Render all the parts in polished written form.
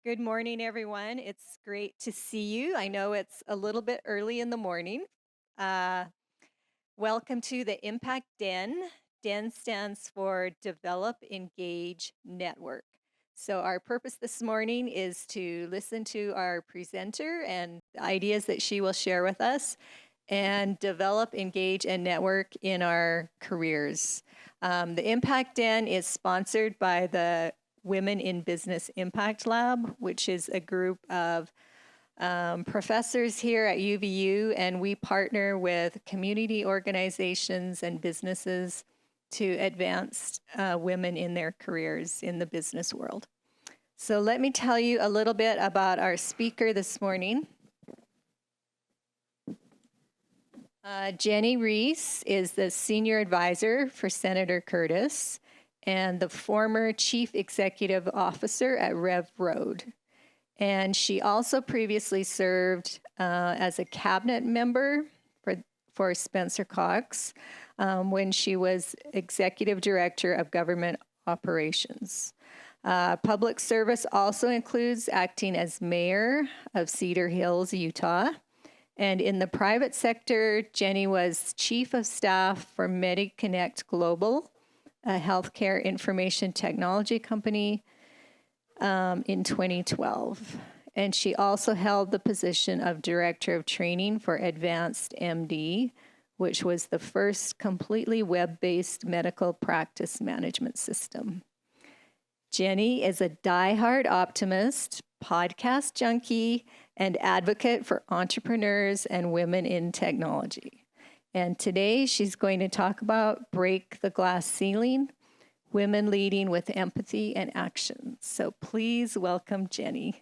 Good morning, everyone. It's great to see you. I know it's a little bit early in the morning. Uh, Welcome to the Impact Den. Den stands for Develop, Engage, Network. So our purpose this morning is to listen to our presenter and the ideas that she will share with us and develop, engage, and network in our careers. The Impact Den is sponsored by the Women in Business Impact Lab, which is a group of professors here at UVU, and we partner with community organizations and businesses to advance women in their careers in the business world. So let me tell you a little bit about our speaker this morning. Jenney Rees is the senior advisor for Senator Curtis and the former chief executive officer at Rev Road. And she also previously served as a cabinet member for Spencer Cox when she was executive director of government operations. Public service also includes acting as mayor of Cedar Hills, Utah. And in the private sector, Jenney was chief of staff for MediConnect Global, a healthcare information technology company, in 2012. And she also held the position of Director of Training for Advanced MD, which was the first completely web-based medical practice management system. Jenney is a diehard optimist, podcast junkie, and advocate for entrepreneurs and women in technology. And today she's going to talk about Break the Glass Ceiling, Women Leading with Empathy and Action. So please welcome Jenney.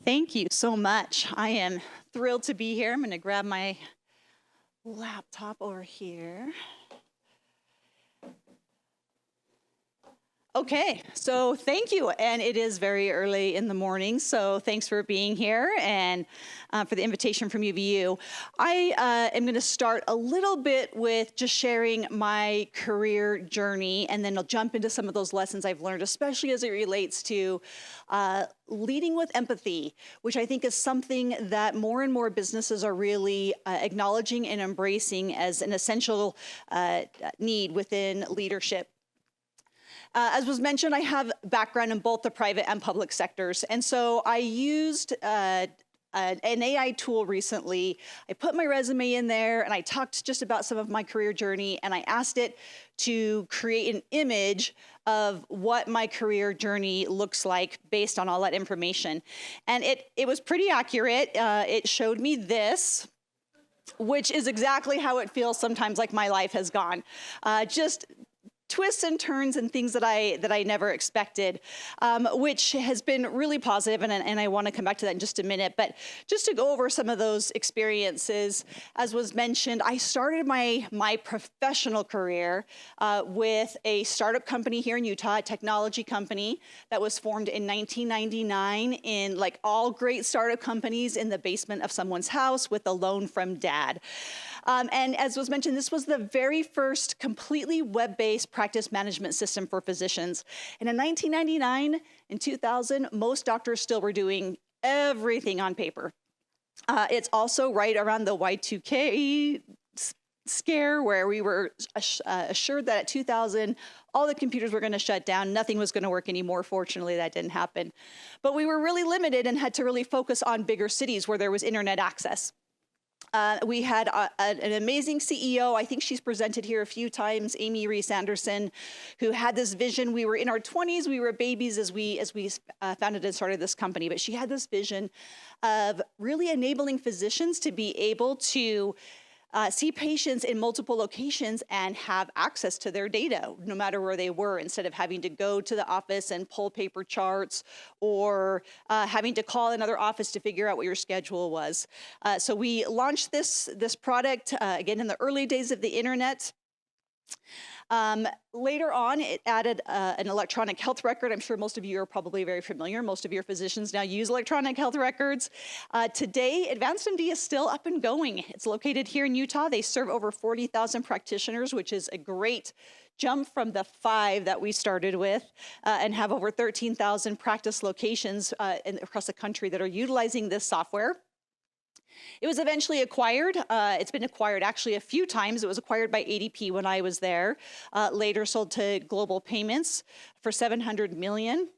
Thank you so much. I am thrilled to be here. I'm going to grab my laptop over here. Okay, so thank you, and it is very early in the morning, so thanks for being here and for the invitation from UVU. I am going to start a little bit with just sharing my career journey, and then I'll jump into some of those lessons I've learned, especially as it relates to leading with empathy, which I think is something that more and more businesses are really acknowledging and embracing as an essential need within leadership. As was mentioned, I have background in both the private and public sectors. And so I used an AI tool recently. I put my resume in there and I talked just about some of my career journey, and I asked it to create an image of what my career journey looks like based on all that information. And it was pretty accurate. It showed me this, which is exactly how it feels sometimes like my life has gone. Just twists and turns and things that I never expected, which has been really positive, and I want to come back to that in just a minute. But just to go over some of those experiences, as was mentioned, I started my professional career with a startup company here in Utah, a technology company that was formed in 1999 in, like all great startup companies, in the basement of someone's house with a loan from dad. And as was mentioned, this was the very first completely web-based practice management system for physicians. And in 1999 and 2000, most doctors still were doing everything on paper. It's also right around the Y2K scare, where we were assured that at 2000, all the computers were going to shut down. Nothing was going to work anymore. Fortunately, that didn't happen. But we were really limited and had to really focus on bigger cities where there was internet access. We had an amazing CEO. I think she's presented here a few times, Amy Rees Anderson, who had this vision. We were in our 20s. We were babies as we founded and started this company. But she had this vision of really enabling physicians to be able to see patients in multiple locations and have access to their data, no matter where they were, instead of having to go to the office and pull paper charts or having to call another office to figure out what your schedule was. So we launched this product, again, in the early days of the internet. Later on, it added an electronic health record. I'm sure most of you are probably very familiar. Most of your physicians now use electronic health records. Today, Advanced MD is still up and going. It's located here in Utah. They serve over 40,000 practitioners, which is a great jump from the 5 that we started with, and have over 13,000 practice locations across the country that are utilizing this software. It was eventually acquired. It's been acquired actually a few times. It was acquired by ADP when I was there, later sold to Global Payments for $700 million,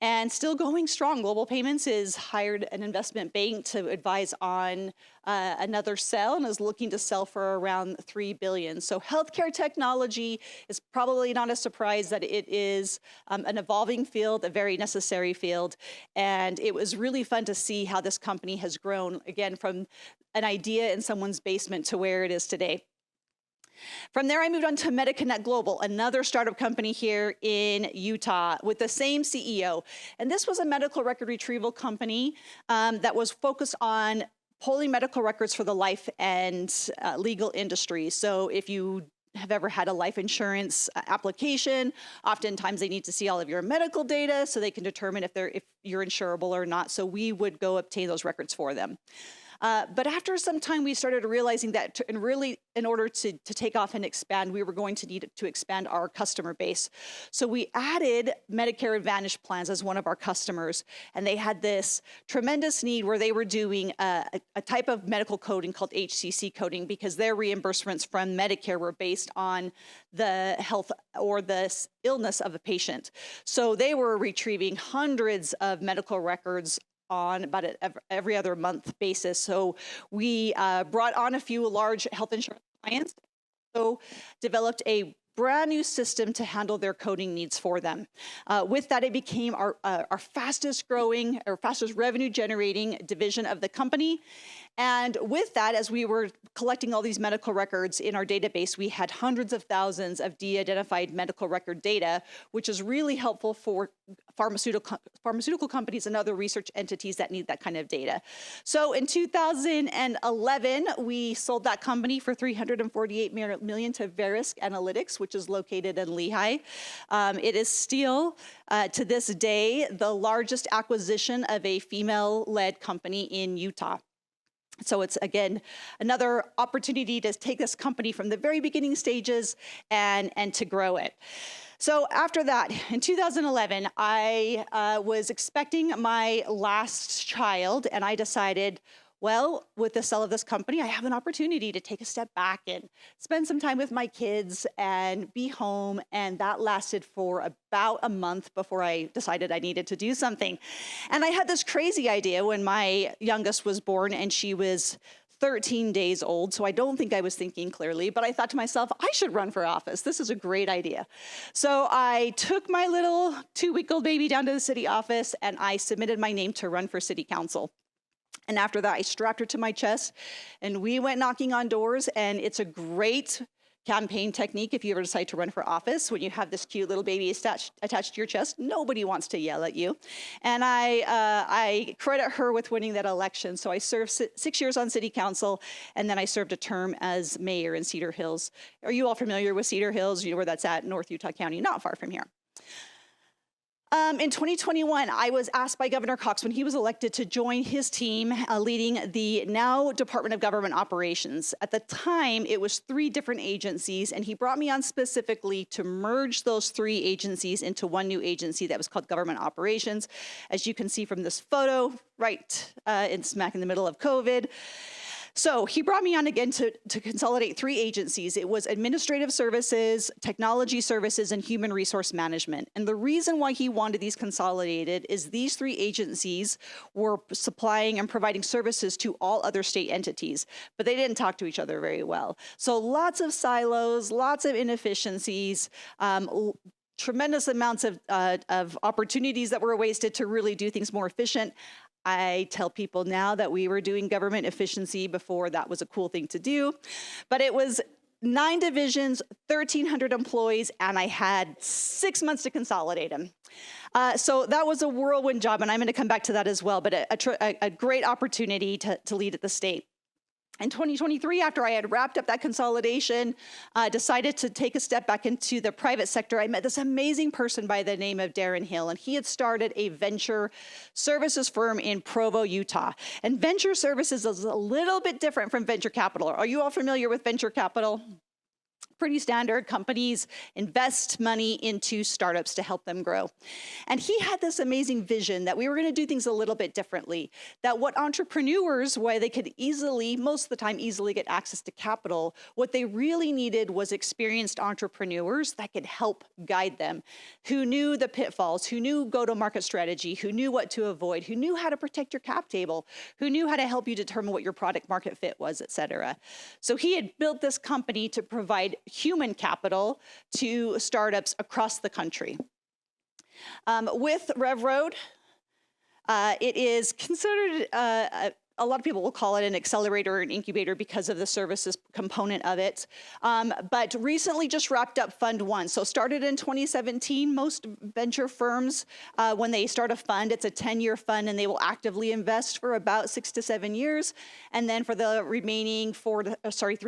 and still going strong. Global Payments has hired an investment bank to advise on another sell and is looking to sell for around $3 billion. So healthcare technology is probably not a surprise that it is an evolving field, a very necessary field. And it was really fun to see how this company has grown, again, from an idea in someone's basement to where it is today. From there, I moved on to MediConnect Global, another startup company here in Utah with the same CEO. And this was a medical record retrieval company that was focused on pulling medical records for the life and legal industry. So if you have ever had a life insurance application, oftentimes they need to see all of your medical data so they can determine if you're insurable or not. So we would go obtain those records for them. But after some time, we started realizing that in order to take off and expand, we were going to need to expand our customer base. So we added Medicare Advantage plans as one of our customers. And they had this tremendous need where they were doing a type of medical coding called HCC coding, because their reimbursements from Medicare were based on the health or the illness of a patient. So they were retrieving hundreds of medical records on about every other month basis. So we brought on a few large health insurance clients, so developed a brand new system to handle their coding needs for them. With that, it became our fastest growing, or fastest revenue generating division of the company. And with that, as we were collecting all these medical records in our database, we had hundreds of thousands of de-identified medical record data, which is really helpful for pharmaceutical companies and other research entities that need that kind of data. So in 2011, we sold that company for $348 million to Verisk Analytics, which is located in Lehi. It is still, to this day, the largest acquisition of a female-led company in Utah. So it's, again, another opportunity to take this company from the very beginning stages and to grow it. So after that, in 2011, I was expecting my last child, and I decided, well, with the sale of this company, I have an opportunity to take a step back and spend some time with my kids and be home. And that lasted for about a month before I decided I needed to do something. And I had this crazy idea when my youngest was born, and she was 13 days old. So I don't think I was thinking clearly, but I thought to myself, I should run for office. This is a great idea. So I took my little 2-week-old baby down to the city office, and I submitted my name to run for city council. And after that, I strapped her to my chest, and we went knocking on doors. And it's a great campaign technique if you ever decide to run for office. When you have this cute little baby attached to your chest, nobody wants to yell at you. And I credit her with winning that election. So I served 6 years on city council, and then I served a term as mayor in Cedar Hills. Are you all familiar with Cedar Hills? You know where that's at, North Utah County, not far from here. In 2021, I was asked by Governor Cox when he was elected to join his team leading the now Department of Government Operations. At the time, it was 3 different agencies, and he brought me on specifically to merge those 3 agencies into one new agency that was called Government Operations. As you can see from this photo, right in smack in the middle of COVID. So he brought me on again to consolidate 3 agencies. It was administrative services, technology services, and human resource management. And the reason why he wanted these consolidated is these 3 agencies were supplying and providing services to all other state entities, but they didn't talk to each other very well. So lots of silos, lots of inefficiencies, tremendous amounts of opportunities that were wasted to really do things more efficient. I tell people now that we were doing government efficiency before that was a cool thing to do, but it was 9 divisions, 1,300 employees, and I had 6 months to consolidate them. So that was a whirlwind job, and I'm going to come back to that as well, but a great opportunity to lead at the state. In 2023, after I had wrapped up that consolidation, decided to take a step back into the private sector. I met this amazing person by the name of Darren Hill, and he had started a venture services firm in Provo, Utah. And venture services is a little bit different from venture capital. Are you all familiar with venture capital? Pretty standard. Companies invest money into startups to help them grow. And he had this amazing vision that we were going to do things a little bit differently, that what entrepreneurs, why they could easily, most of the time, easily get access to capital, what they really needed was experienced entrepreneurs that could help guide them, who knew the pitfalls, who knew go-to-market strategy, who knew what to avoid, who knew how to protect your cap table, who knew how to help you determine what your product market fit was, et cetera. So he had built this company to provide human capital to startups across the country. With RevRoad, it is considered a lot of people will call it an accelerator or an incubator because of the services component of it. But recently just wrapped up Fund 1. So started in 2017. Most venture firms, when they start a fund, it's a 10-year fund, and they will actively invest for about 6 to 7 years. And then for the remaining 3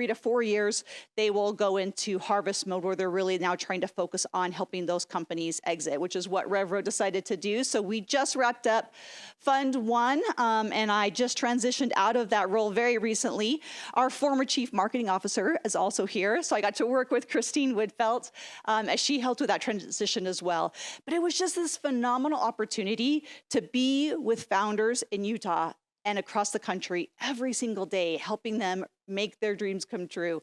to 4 years, they will go into harvest mode, where they're really now trying to focus on helping those companies exit, which is what RevRoad decided to do. So we just wrapped up Fund 1, and I just transitioned out of that role very recently. Our former chief marketing officer is also here, so I got to work with Christine Woodfelt as she helped with that transition as well. But it was just this phenomenal opportunity to be with founders in Utah and across the country every single day, helping them make their dreams come true.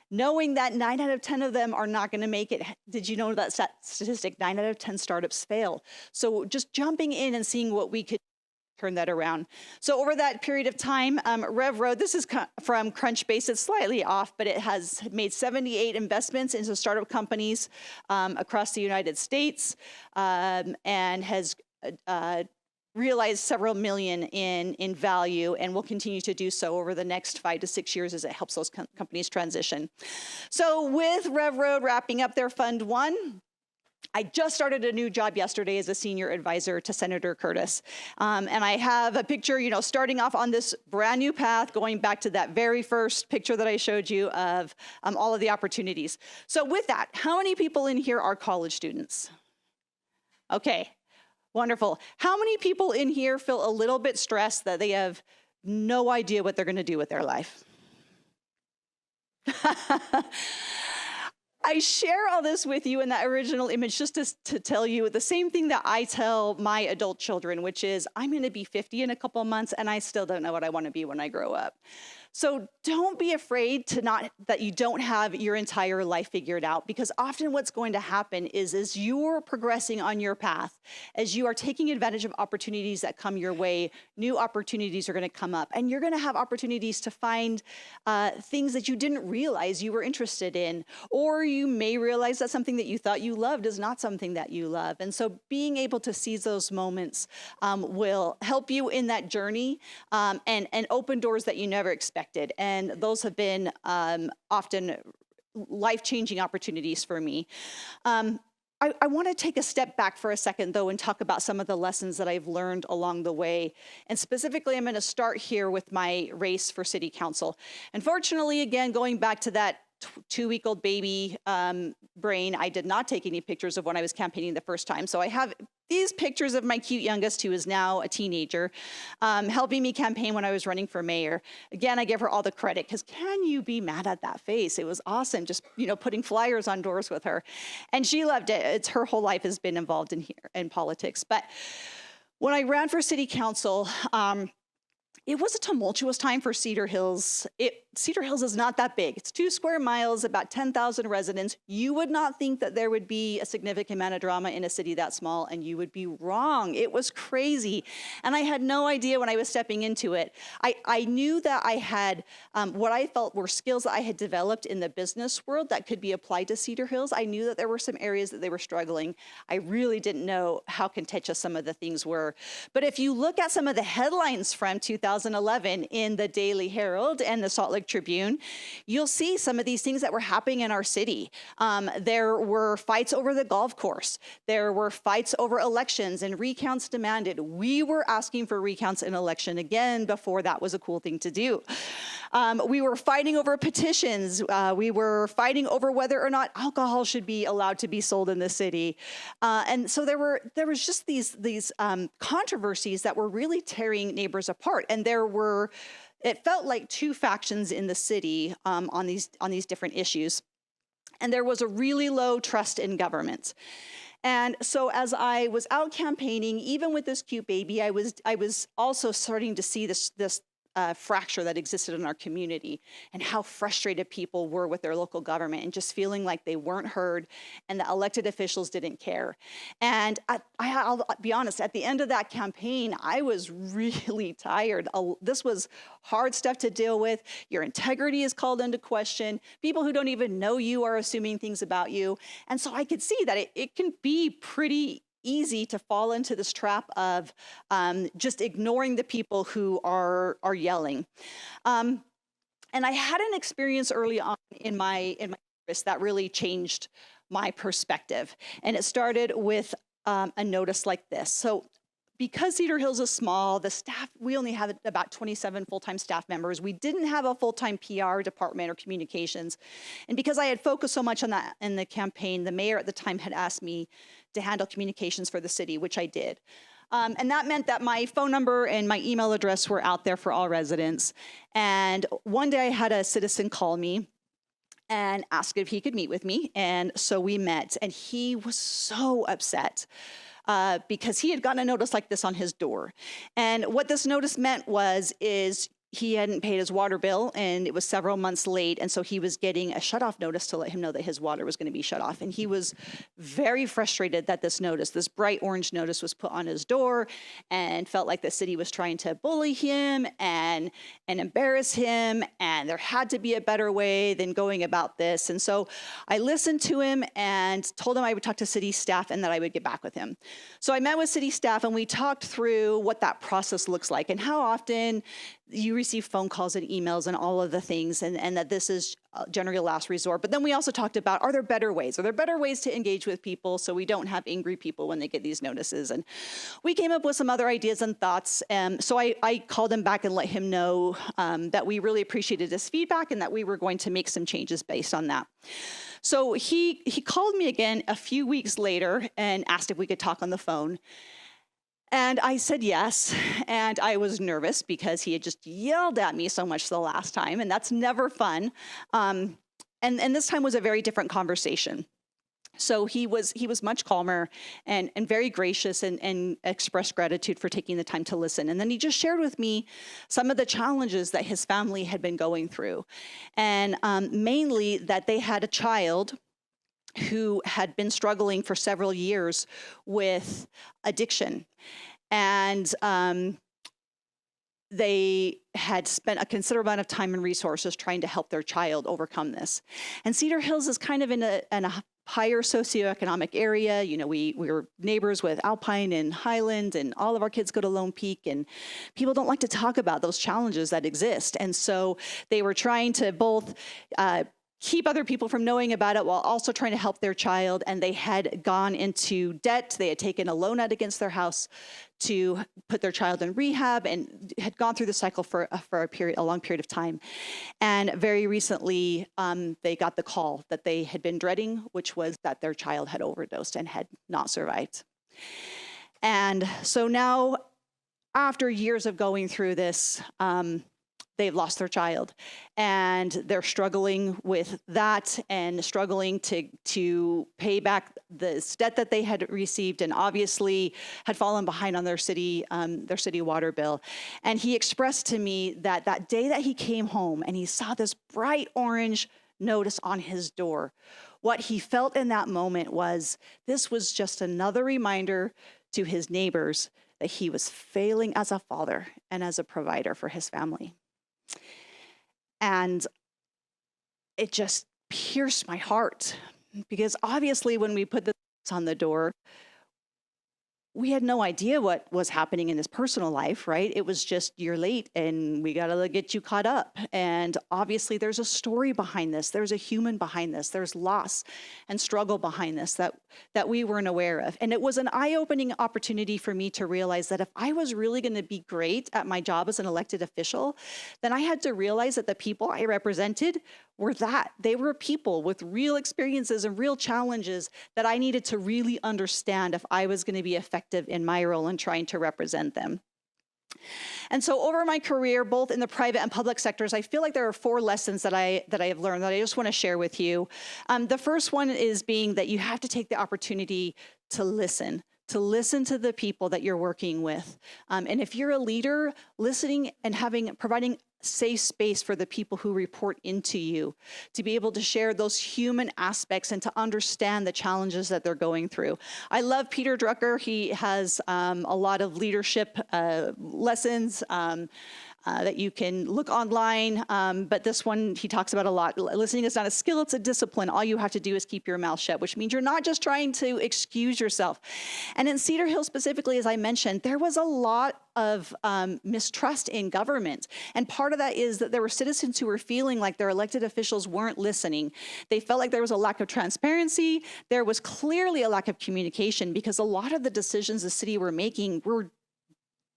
Knowing that 9 out of 10 of them are not going to make it. Did you know that statistic? 9 out of 10 startups fail. So just jumping in and seeing what we could turn that around. So over that period of time, RevRoad, this is from Crunchbase, it's slightly off, but it has made 78 investments into startup companies across the United States, and has realized several million in value, and will continue to do so over the next 5 to 6 years as it helps those companies transition. So with RevRoad wrapping up their Fund 1, I just started a new job yesterday as a senior advisor to Senator Curtis. And I have a picture, starting off on this brand new path, going back to that very first picture that I showed you of all of the opportunities. So with that, how many people in here are college students? Okay, wonderful. How many people in here feel a little bit stressed that they have no idea what they're going to do with their life? I share all this with you in that original image just to tell you the same thing that I tell my adult children, which is I'm going to be 50 in a couple of months, and I still don't know what I want to be when I grow up. So don't be afraid that you don't have your entire life figured out, because often what's going to happen is as you're progressing on your path, as you are taking advantage of opportunities that come your way, new opportunities are going to come up, and you're going to have opportunities to find things that you didn't realize you were interested in, or you may realize that something that you thought you loved is not something that you love. And so being able to seize those moments will help you in that journey, and open doors that you never expected. And those have been often life-changing opportunities for me. I want to take a step back for a second, though, and talk about some of the lessons that I've learned along the way. And specifically, I'm going to start here with my race for city council. Unfortunately, again, going back to that 2-week-old baby brain, I did not take any pictures of when I was campaigning the first time. So I have these pictures of my cute youngest, who is now a teenager, helping me campaign when I was running for mayor. Again, I give her all the credit, because can you be mad at that face? It was awesome, just putting flyers on doors with her, and she loved it. It's her whole life has been involved in politics. But when I ran for city council, it was a tumultuous time for Cedar Hills. Cedar Hills is not that big. It's 2 square miles, about 10,000 residents. You would not think that there would be a significant amount of drama in a city that small, and you would be wrong. It was crazy. And I had no idea when I was stepping into it. I knew that I had what I felt were skills that I had developed in the business world that could be applied to Cedar Hills. I knew that there were some areas that they were struggling. I really didn't know how contentious some of the things were. But if you look at some of the headlines from 2011 in the Daily Herald and the Salt Lake Tribune, you'll see some of these things that were happening in our city. There were fights over the golf course. There were fights over elections and recounts demanded. We were asking for recounts in election again before that was a cool thing to do. We were fighting over petitions. We were fighting over whether or not alcohol should be allowed to be sold in the city. And so there was just these controversies that were really tearing neighbors apart. And it felt like two factions in the city on these different issues. And there was a really low trust in government. And so as I was out campaigning, even with this cute baby, I was also starting to see this fracture that existed in our community and how frustrated people were with their local government and just feeling like they weren't heard and the elected officials didn't care. And I'll be honest, at the end of that campaign, I was really tired. This was hard stuff to deal with. Your integrity is called into question. People who don't even know you are assuming things about you. And so I could see that it can be pretty easy to fall into this trap of just ignoring the people who are yelling. And I had an experience early on in my service that really changed my perspective. And it started with a notice like this. So because Cedar Hills is small, the staff, we only had about 27 full-time staff members. We didn't have a full-time PR department or communications. And because I had focused so much on that in the campaign, the mayor at the time had asked me to handle communications for the city, which I did. And that meant that my phone number and my email address were out there for all residents. And one day I had a citizen call me and ask if he could meet with me. And so we met, and he was so upset because he had gotten a notice like this on his door. And what this notice meant is he hadn't paid his water bill, and it was several months late, and so he was getting a shutoff notice to let him know that his water was going to be shut off. And he was very frustrated that this bright orange notice, was put on his door, and felt like the city was trying to bully him and embarrass him, and there had to be a better way than going about this. And so I listened to him and told him I would talk to city staff and that I would get back with him. So I met with city staff, and we talked through what that process looks like and how often you receive phone calls and emails and all of the things, and that this is generally a last resort. But then we also talked about, are there better ways? Are there better ways to engage with people so we don't have angry people when they get these notices? And we came up with some other ideas and thoughts. So I called him back and let him know that we really appreciated his feedback and that we were going to make some changes based on that. So he called me again a few weeks later and asked if we could talk on the phone. And I said yes, and I was nervous because he had just yelled at me so much the last time, and that's never fun. And this time was a very different conversation. So he was much calmer and very gracious and expressed gratitude for taking the time to listen. And then he just shared with me some of the challenges that his family had been going through, and mainly that they had a child who had been struggling for several years with addiction. And they had spent a considerable amount of time and resources trying to help their child overcome this. And Cedar Hills is kind of in a higher socioeconomic area. You know, we were neighbors with Alpine and Highland, and all of our kids go to Lone Peak, and people don't like to talk about those challenges that exist. And so they were trying to both keep other people from knowing about it while also trying to help their child. And they had gone into debt. They had taken a loan out against their house to put their child in rehab, and had gone through the cycle for a long period of time. And very recently, they got the call that they had been dreading, which was that their child had overdosed and had not survived. And so now, after years of going through this, they've lost their child, and they're struggling with that and struggling to pay back the debt that they had received, and obviously had fallen behind on their city water bill. And he expressed to me that day that he came home and he saw this bright orange notice on his door, what he felt in that moment was this was just another reminder to his neighbors that he was failing as a father and as a provider for his family. And it just pierced my heart, because obviously when we put this on the door, we had no idea what was happening in his personal life, right? It was just, you're late and we got to get you caught up. And obviously there's a story behind this. There's a human behind this. There's loss and struggle behind this that we weren't aware of. And it was an eye-opening opportunity for me to realize that if I was really going to be great at my job as an elected official, then I had to realize that the people I represented were that. They were people with real experiences and real challenges that I needed to really understand if I was going to be effective in my role in trying to represent them. And so over my career, both in the private and public sectors, I feel like there are 4 lessons that I have learned that I just want to share with you. The first one is being that you have to take the opportunity to listen to the people that you're working with. And if you're a leader, listening and providing safe space for the people who report into you, to be able to share those human aspects and to understand the challenges that they're going through. I love Peter Drucker. He has a lot of leadership lessons that you can look online, but this one he talks about a lot. Listening is not a skill, it's a discipline. All you have to do is keep your mouth shut, which means you're not just trying to excuse yourself. And in Cedar Hill specifically, as I mentioned, there was a lot of mistrust in government. And part of that is that there were citizens who were feeling like their elected officials weren't listening. They felt like there was a lack of transparency. There was clearly a lack of communication because a lot of the decisions the city were making were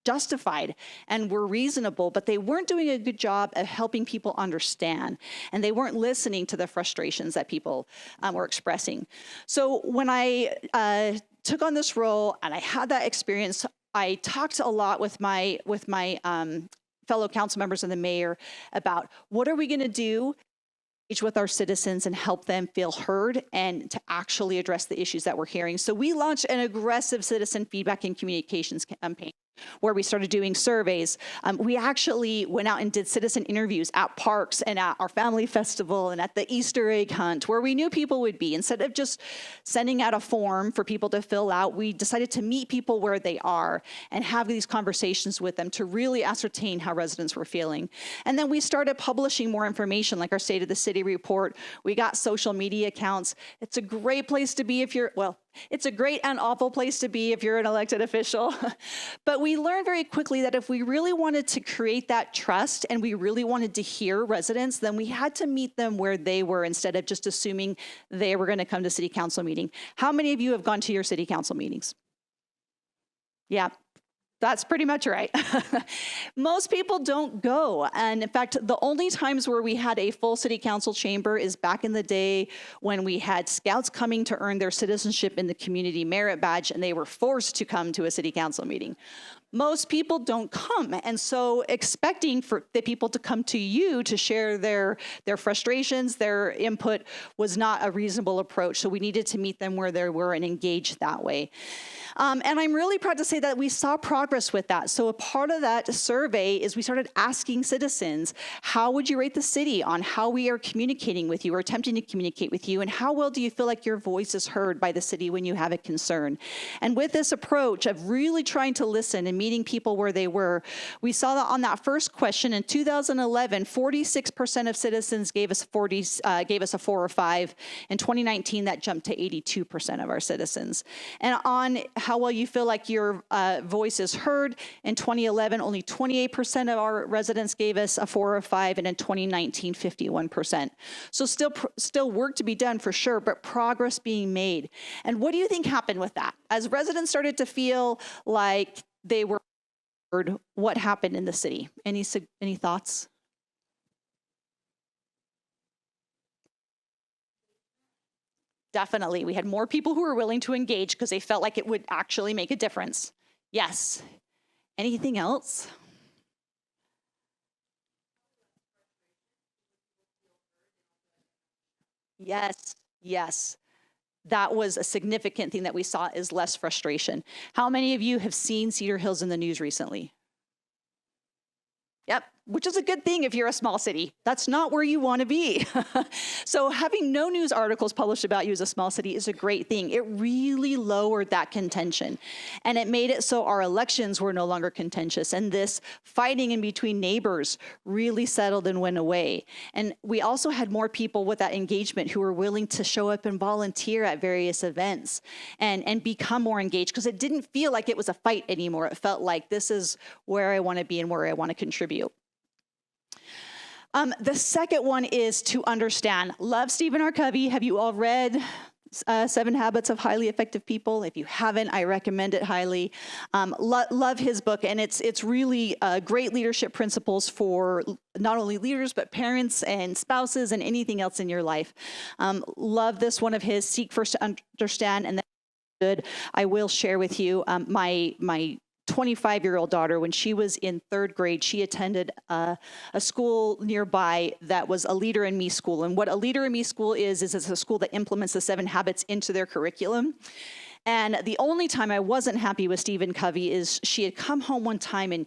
justified and were reasonable, but they weren't doing a good job of helping people understand, and they weren't listening to the frustrations that people were expressing. So when I took on this role and I had that experience, I talked a lot with my fellow council members and the mayor about what are we going to do with our citizens and help them feel heard and to actually address the issues that we're hearing. So we launched an aggressive citizen feedback and communications campaign where we started doing surveys. We actually went out and did citizen interviews at parks and at our family festival and at the Easter egg hunt where we knew people would be. Instead of just sending out a form for people to fill out, we decided to meet people where they are and have these conversations with them to really ascertain how residents were feeling. And then we started publishing more information like our State of the City report. We got social media accounts. It's a great place to be if you're, well, it's a great and awful place to be if you're an elected official. But we learned very quickly that if we really wanted to create that trust and we really wanted to hear residents, then we had to meet them where they were instead of just assuming they were going to come to city council meeting. How many of you have gone to your city council meetings? Yeah. That's pretty much right. Most people don't go. And in fact, the only times where we had a full city council chamber is back in the day when we had scouts coming to earn their citizenship in the community merit badge, and they were forced to come to a city council meeting. Most people don't come. And so expecting for the people to come to you to share their frustrations, their input was not a reasonable approach. So we needed to meet them where they were and engage that way. And I'm really proud to say that we saw progress with that. So a part of that survey is we started asking citizens, how would you rate the city on how we are communicating with you or attempting to communicate with you? And how well do you feel like your voice is heard by the city when you have a concern? And with this approach of really trying to listen and meeting people where they were, we saw that on that first question in 2011, 46% of citizens gave us a 4 or 5. In 2019, that jumped to 82% of our citizens. And on how well you feel like your voice is heard, in 2011, only 28% of our residents gave us a 4 or 5, and in 2019, 51%. So still work to be done for sure, but progress being made. And what do you think happened with that? As residents started to feel like they were heard, what happened in the city? Any thoughts? Definitely. We had more people who were willing to engage because they felt like it would actually make a difference. Yes. Anything else? Yes. That was a significant thing that we saw is less frustration. How many of you have seen Cedar Hills in the news recently? Yep. which is a good thing if you're a small city. That's not where you want to be. So having no news articles published about you as a small city is a great thing. It really lowered that contention. And it made it so our elections were no longer contentious. And this fighting in between neighbors really settled and went away. And we also had more people with that engagement who were willing to show up and volunteer at various events and become more engaged, because it didn't feel like it was a fight anymore. It felt like this is where I want to be and where I want to contribute. The second one is to understand. Love Stephen R. Covey. Have you all read 7 Habits of Highly Effective People? If you haven't, I recommend it highly. Love his book, and it's really great leadership principles for not only leaders, but parents and spouses and anything else in your life. Love this one of his, seek first to understand and then good. I will share with you my 25-year-old daughter, when she was in 3rd grade, she attended a school nearby that was a Leader in Me school. And what a Leader in Me school is it's a school that implements the 7 habits into their curriculum. And the only time I wasn't happy with Stephen Covey is she had come home one time, and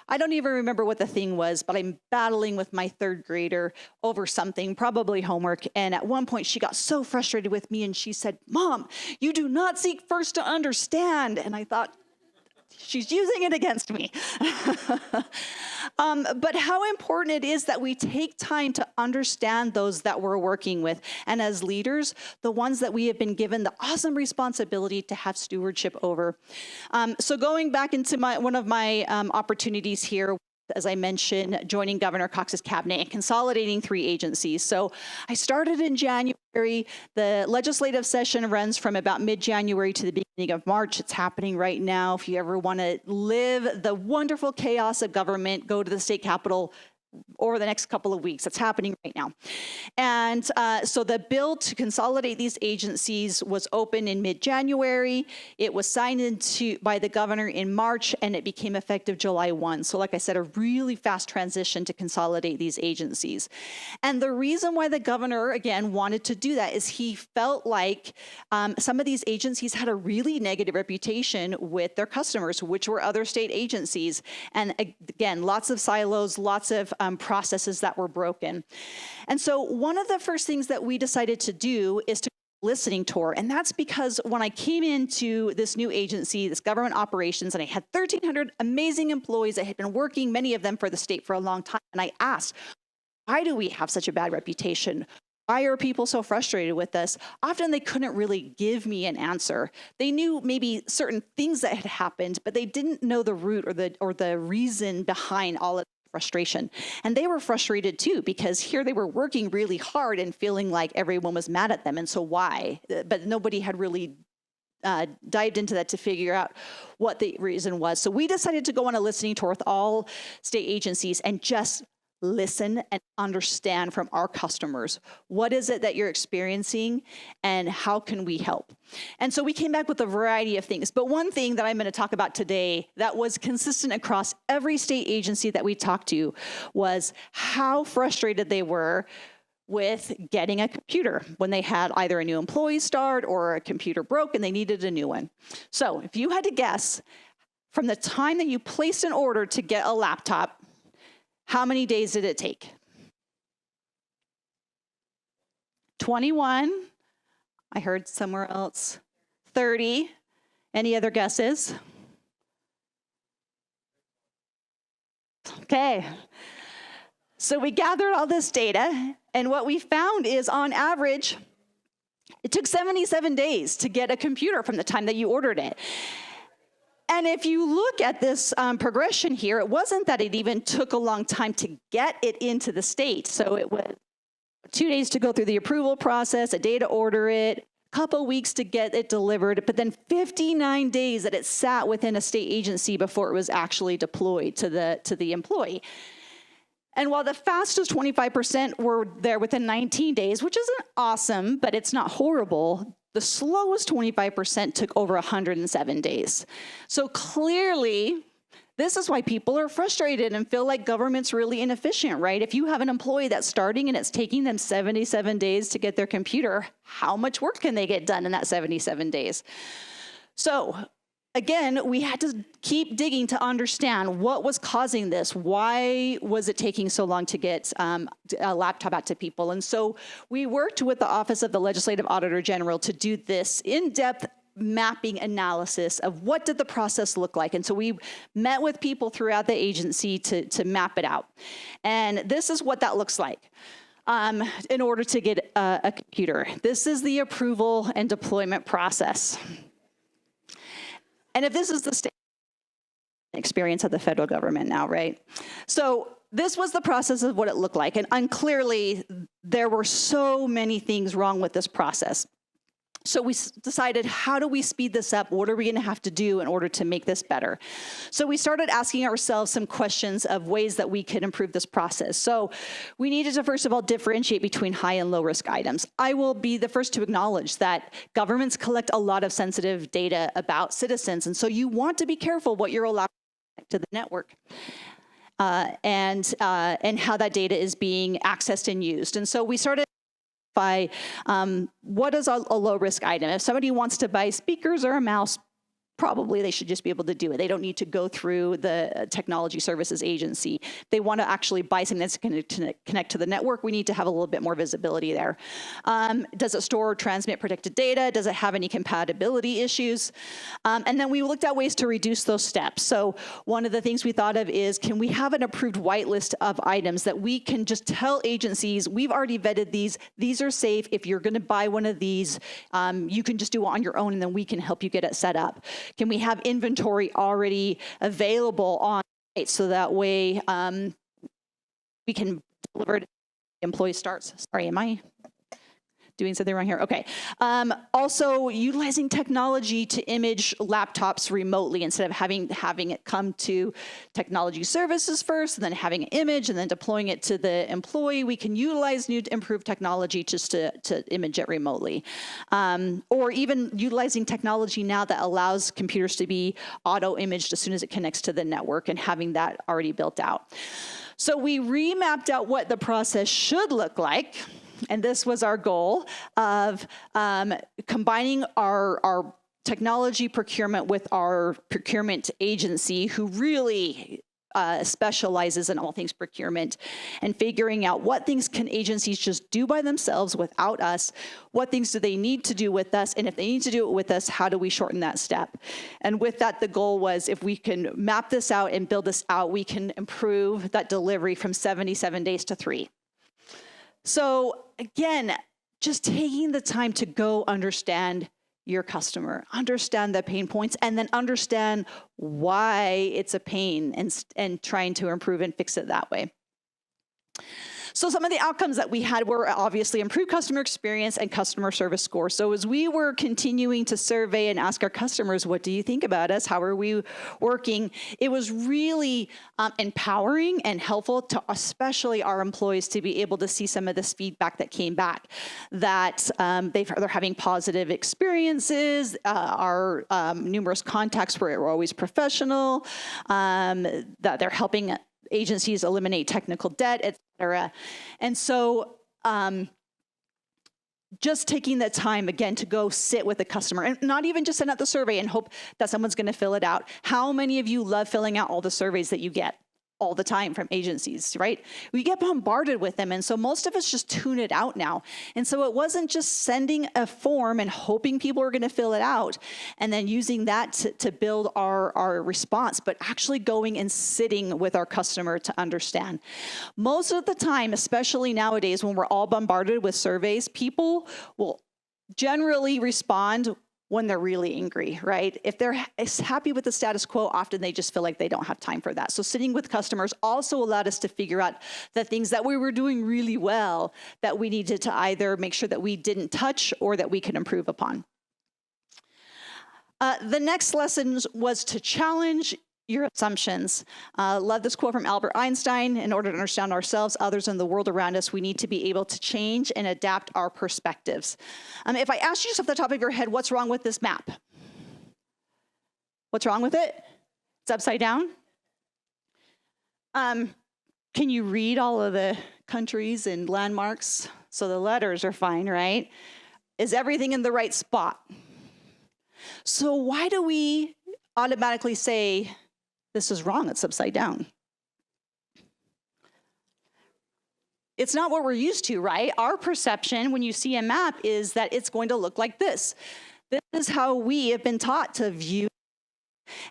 I don't even remember what the thing was, but I'm battling with my 3rd grader over something, probably homework. And at one point she got so frustrated with me and she said, "Mom, you do not seek first to understand." And I thought, she's using it against me. But how important it is that we take time to understand those that we're working with. And as leaders, the ones that we have been given the awesome responsibility to have stewardship over. So going back into one of my opportunities here, as I mentioned, joining Governor Cox's cabinet and consolidating 3 agencies. So I started in January. The legislative session runs from about mid-January to the beginning of March. It's happening right now. If you ever want to live the wonderful chaos of government, go to the state capitol over the next couple of weeks. It's happening right now. And so the bill to consolidate these agencies was open in mid-January. It was signed into by the governor in March, and it became effective July 1. So like I said, a really fast transition to consolidate these agencies. And the reason why the governor, again, wanted to do that is he felt like some of these agencies had a really negative reputation with their customers, which were other state agencies. And again, lots of silos, lots of processes that were broken. And so one of the first things that we decided to do is to listening tour. And that's because when I came into this new agency, this government operations, and I had 1,300 amazing employees that had been working, many of them for the state for a long time. And I asked, why do we have such a bad reputation? Why are people so frustrated with us? Often they couldn't really give me an answer. They knew maybe certain things that had happened, but they didn't know the root or the reason behind all of frustration. And they were frustrated too, because here they were working really hard and feeling like everyone was mad at them. And so why? But nobody had really dived into that to figure out what the reason was. So we decided to go on a listening tour with all state agencies and just listen and understand from our customers. What is it that you're experiencing and how can we help? And so we came back with a variety of things. But one thing that I'm going to talk about today that was consistent across every state agency that we talked to was how frustrated they were with getting a computer when they had either a new employee start or a computer broke and they needed a new one. So if you had to guess, from the time that you placed an order to get a laptop, how many days did it take? 21. I heard somewhere else. 30. Any other guesses? Okay. So we gathered all this data, and what we found is on average, it took 77 days to get a computer from the time that you ordered it. And if you look at this progression here, it wasn't that it even took a long time to get it into the state. So it was 2 days to go through the approval process, a day to order it, a couple weeks to get it delivered, but then 59 days that it sat within a state agency before it was actually deployed to the employee. And while the fastest 25% were there within 19 days, which isn't awesome, but it's not horrible, the slowest 25% took over 107 days. So clearly, this is why people are frustrated and feel like government's really inefficient, right? If you have an employee that's starting and it's taking them 77 days to get their computer, how much work can they get done in that 77 days? So again, we had to keep digging to understand what was causing this. Why was it taking so long to get a laptop out to people? And so we worked with the Office of the Legislative Auditor General to do this in-depth mapping analysis of what did the process look like. And so we met with people throughout the agency to map it out. And this is what that looks like. In order to get a computer. This is the approval and deployment process. And if this is the state experience of the federal government now, right? So this was the process of what it looked like. And clearly, there were so many things wrong with this process. So we decided, how do we speed this up? What are we going to have to do in order to make this better? So we started asking ourselves some questions of ways that we could improve this process. So we needed to, first of all, differentiate between high and low risk items. I will be the first to acknowledge that governments collect a lot of sensitive data about citizens. And so you want to be careful what you're allowed to the network. And how that data is being accessed and used. And so we started by what is a low risk item. If somebody wants to buy speakers or a mouse, probably they should just be able to do it. They don't need to go through the technology services agency. If they want to actually buy something that's going to connect to the network, we need to have a little bit more visibility there. Does it store or transmit protected data? Does it have any compatibility issues? And then we looked at ways to reduce those steps. So one of the things we thought of is, can we have an approved whitelist of items that we can just tell agencies, we've already vetted these are safe. If you're going to buy one of these, you can just do it on your own, and then we can help you get it set up. Can we have inventory already available on site so that way we can deliver it? Employee starts. Sorry, am I doing something wrong here? Okay. Also, utilizing technology to image laptops remotely instead of having it come to technology services first, and then having an image, and then deploying it to the employee. We can utilize new improved technology just to image it remotely. Or even utilizing technology now that allows computers to be auto-imaged as soon as it connects to the network, and having that already built out. So we remapped out what the process should look like. And this was our goal of combining our technology procurement with our procurement agency, who really specializes in all things procurement, and figuring out what things can agencies just do by themselves without us, what things do they need to do with us, and if they need to do it with us, how do we shorten that step? And with that, the goal was, if we can map this out and build this out, we can improve that delivery from 77 days to 3. So again, just taking the time to go understand your customer, understand the pain points, and then understand why it's a pain, and trying to improve and fix it that way. So some of the outcomes that we had were obviously improved customer experience and customer service score. So as we were continuing to survey and ask our customers, what do you think about us? How are we working? It was really empowering and helpful to especially our employees to be able to see some of this feedback that came back, that they're having positive experiences, our numerous contacts were always professional, that they're helping agencies eliminate technical debt, et cetera. And so just taking the time, again, to go sit with the customer, and not even just send out the survey and hope that someone's going to fill it out. How many of you love filling out all the surveys that you get all the time from agencies, right? We get bombarded with them, and so most of us just tune it out now. And so it wasn't just sending a form and hoping people are going to fill it out and then using that to build our response, but actually going and sitting with our customer to understand. Most of the time, especially nowadays when we're all bombarded with surveys, people will generally respond when they're really angry, right? If they're happy with the status quo, often they just feel like they don't have time for that. So sitting with customers also allowed us to figure out the things that we were doing really well that we needed to either make sure that we didn't touch or that we could improve upon. The next lesson was to challenge your assumptions. Love this quote from Albert Einstein: in order to understand ourselves, others, and the world around us, we need to be able to change and adapt our perspectives. If I asked you just off the top of your head, what's wrong with this map? What's wrong with it? It's upside down. Can you read all of the countries and landmarks? So the letters are fine, right? Is everything in the right spot? So why do we automatically say, this is wrong, it's upside down. It's not what we're used to, right? Our perception when you see a map is that it's going to look like this. This is how we have been taught to view.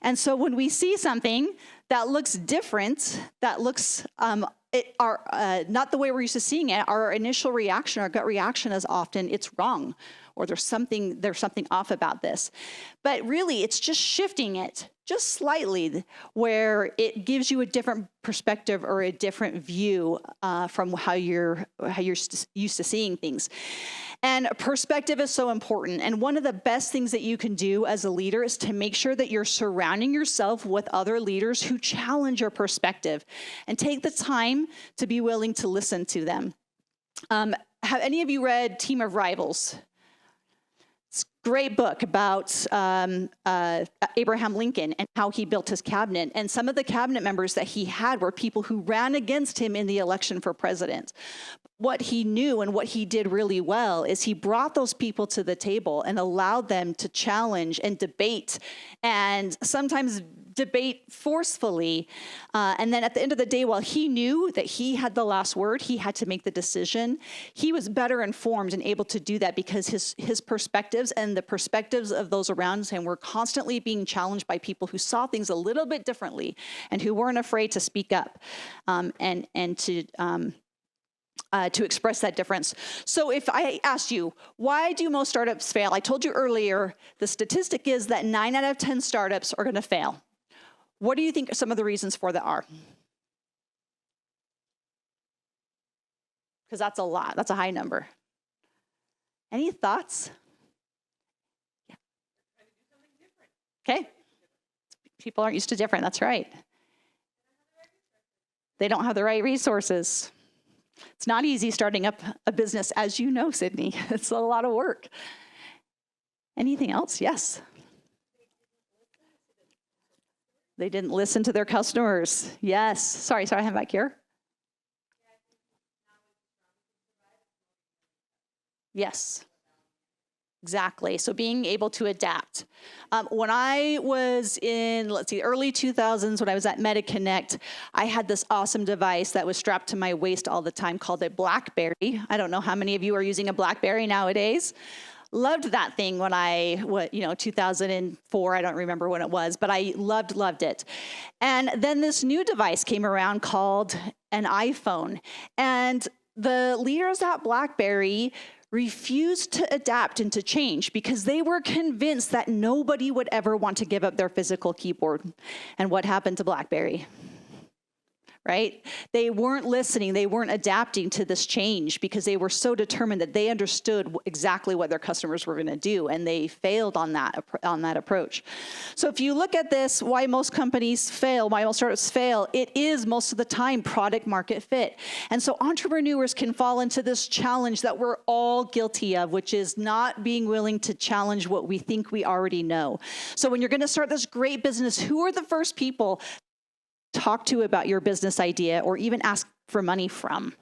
And so when we see something that looks different, that looks not the way we're used to seeing it, our initial reaction, our gut reaction is often it's wrong, or there's something off about this. But really, it's just shifting it just slightly, where it gives you a different perspective or a different view from how you're used to seeing things. And perspective is so important. And one of the best things that you can do as a leader is to make sure that you're surrounding yourself with other leaders who challenge your perspective, and take the time to be willing to listen to them. Have any of you read Team of Rivals? It's a great book about Abraham Lincoln and how he built his cabinet. And some of the cabinet members that he had were people who ran against him in the election for president. What he knew and what he did really well is he brought those people to the table and allowed them to challenge and debate, and sometimes debate forcefully. And then at the end of the day, while he knew that he had the last word, he had to make the decision, he was better informed and able to do that because his perspectives and the perspectives of those around him were constantly being challenged by people who saw things a little bit differently and who weren't afraid to speak up and to express that difference. So if I asked you, why do most startups fail? I told you earlier, the statistic is that 9 out of 10 startups are going to fail. What do you think some of the reasons for that are? Because that's a lot. That's a high number. Any thoughts? Yeah. Okay. People aren't used to different. That's right. They don't have the right resources. It's not easy starting up a business, as you know, Sydney. It's a lot of work. Anything else? Yes. They didn't listen to their customers. Yes. Sorry, I have back here. Yes. Exactly. So being able to adapt. When I was in, early 2000s, when I was at MetaConnect, I had this awesome device that was strapped to my waist all the time called a BlackBerry. I don't know how many of you are using a BlackBerry nowadays. Loved that thing when 2004, I don't remember when it was, but I loved it. And then this new device came around called an iPhone. And the leaders at BlackBerry refused to adapt and to change because they were convinced that nobody would ever want to give up their physical keyboard. And what happened to BlackBerry? Right? They weren't listening. They weren't adapting to this change because they were so determined that they understood exactly what their customers were going to do, and they failed on that approach. So if you look at this, why most companies fail, why most startups fail, it is most of the time product market fit. And so entrepreneurs can fall into this challenge that we're all guilty of, which is not being willing to challenge what we think we already know. So when you're going to start this great business, who are the first people talk to about your business idea or even ask for money from?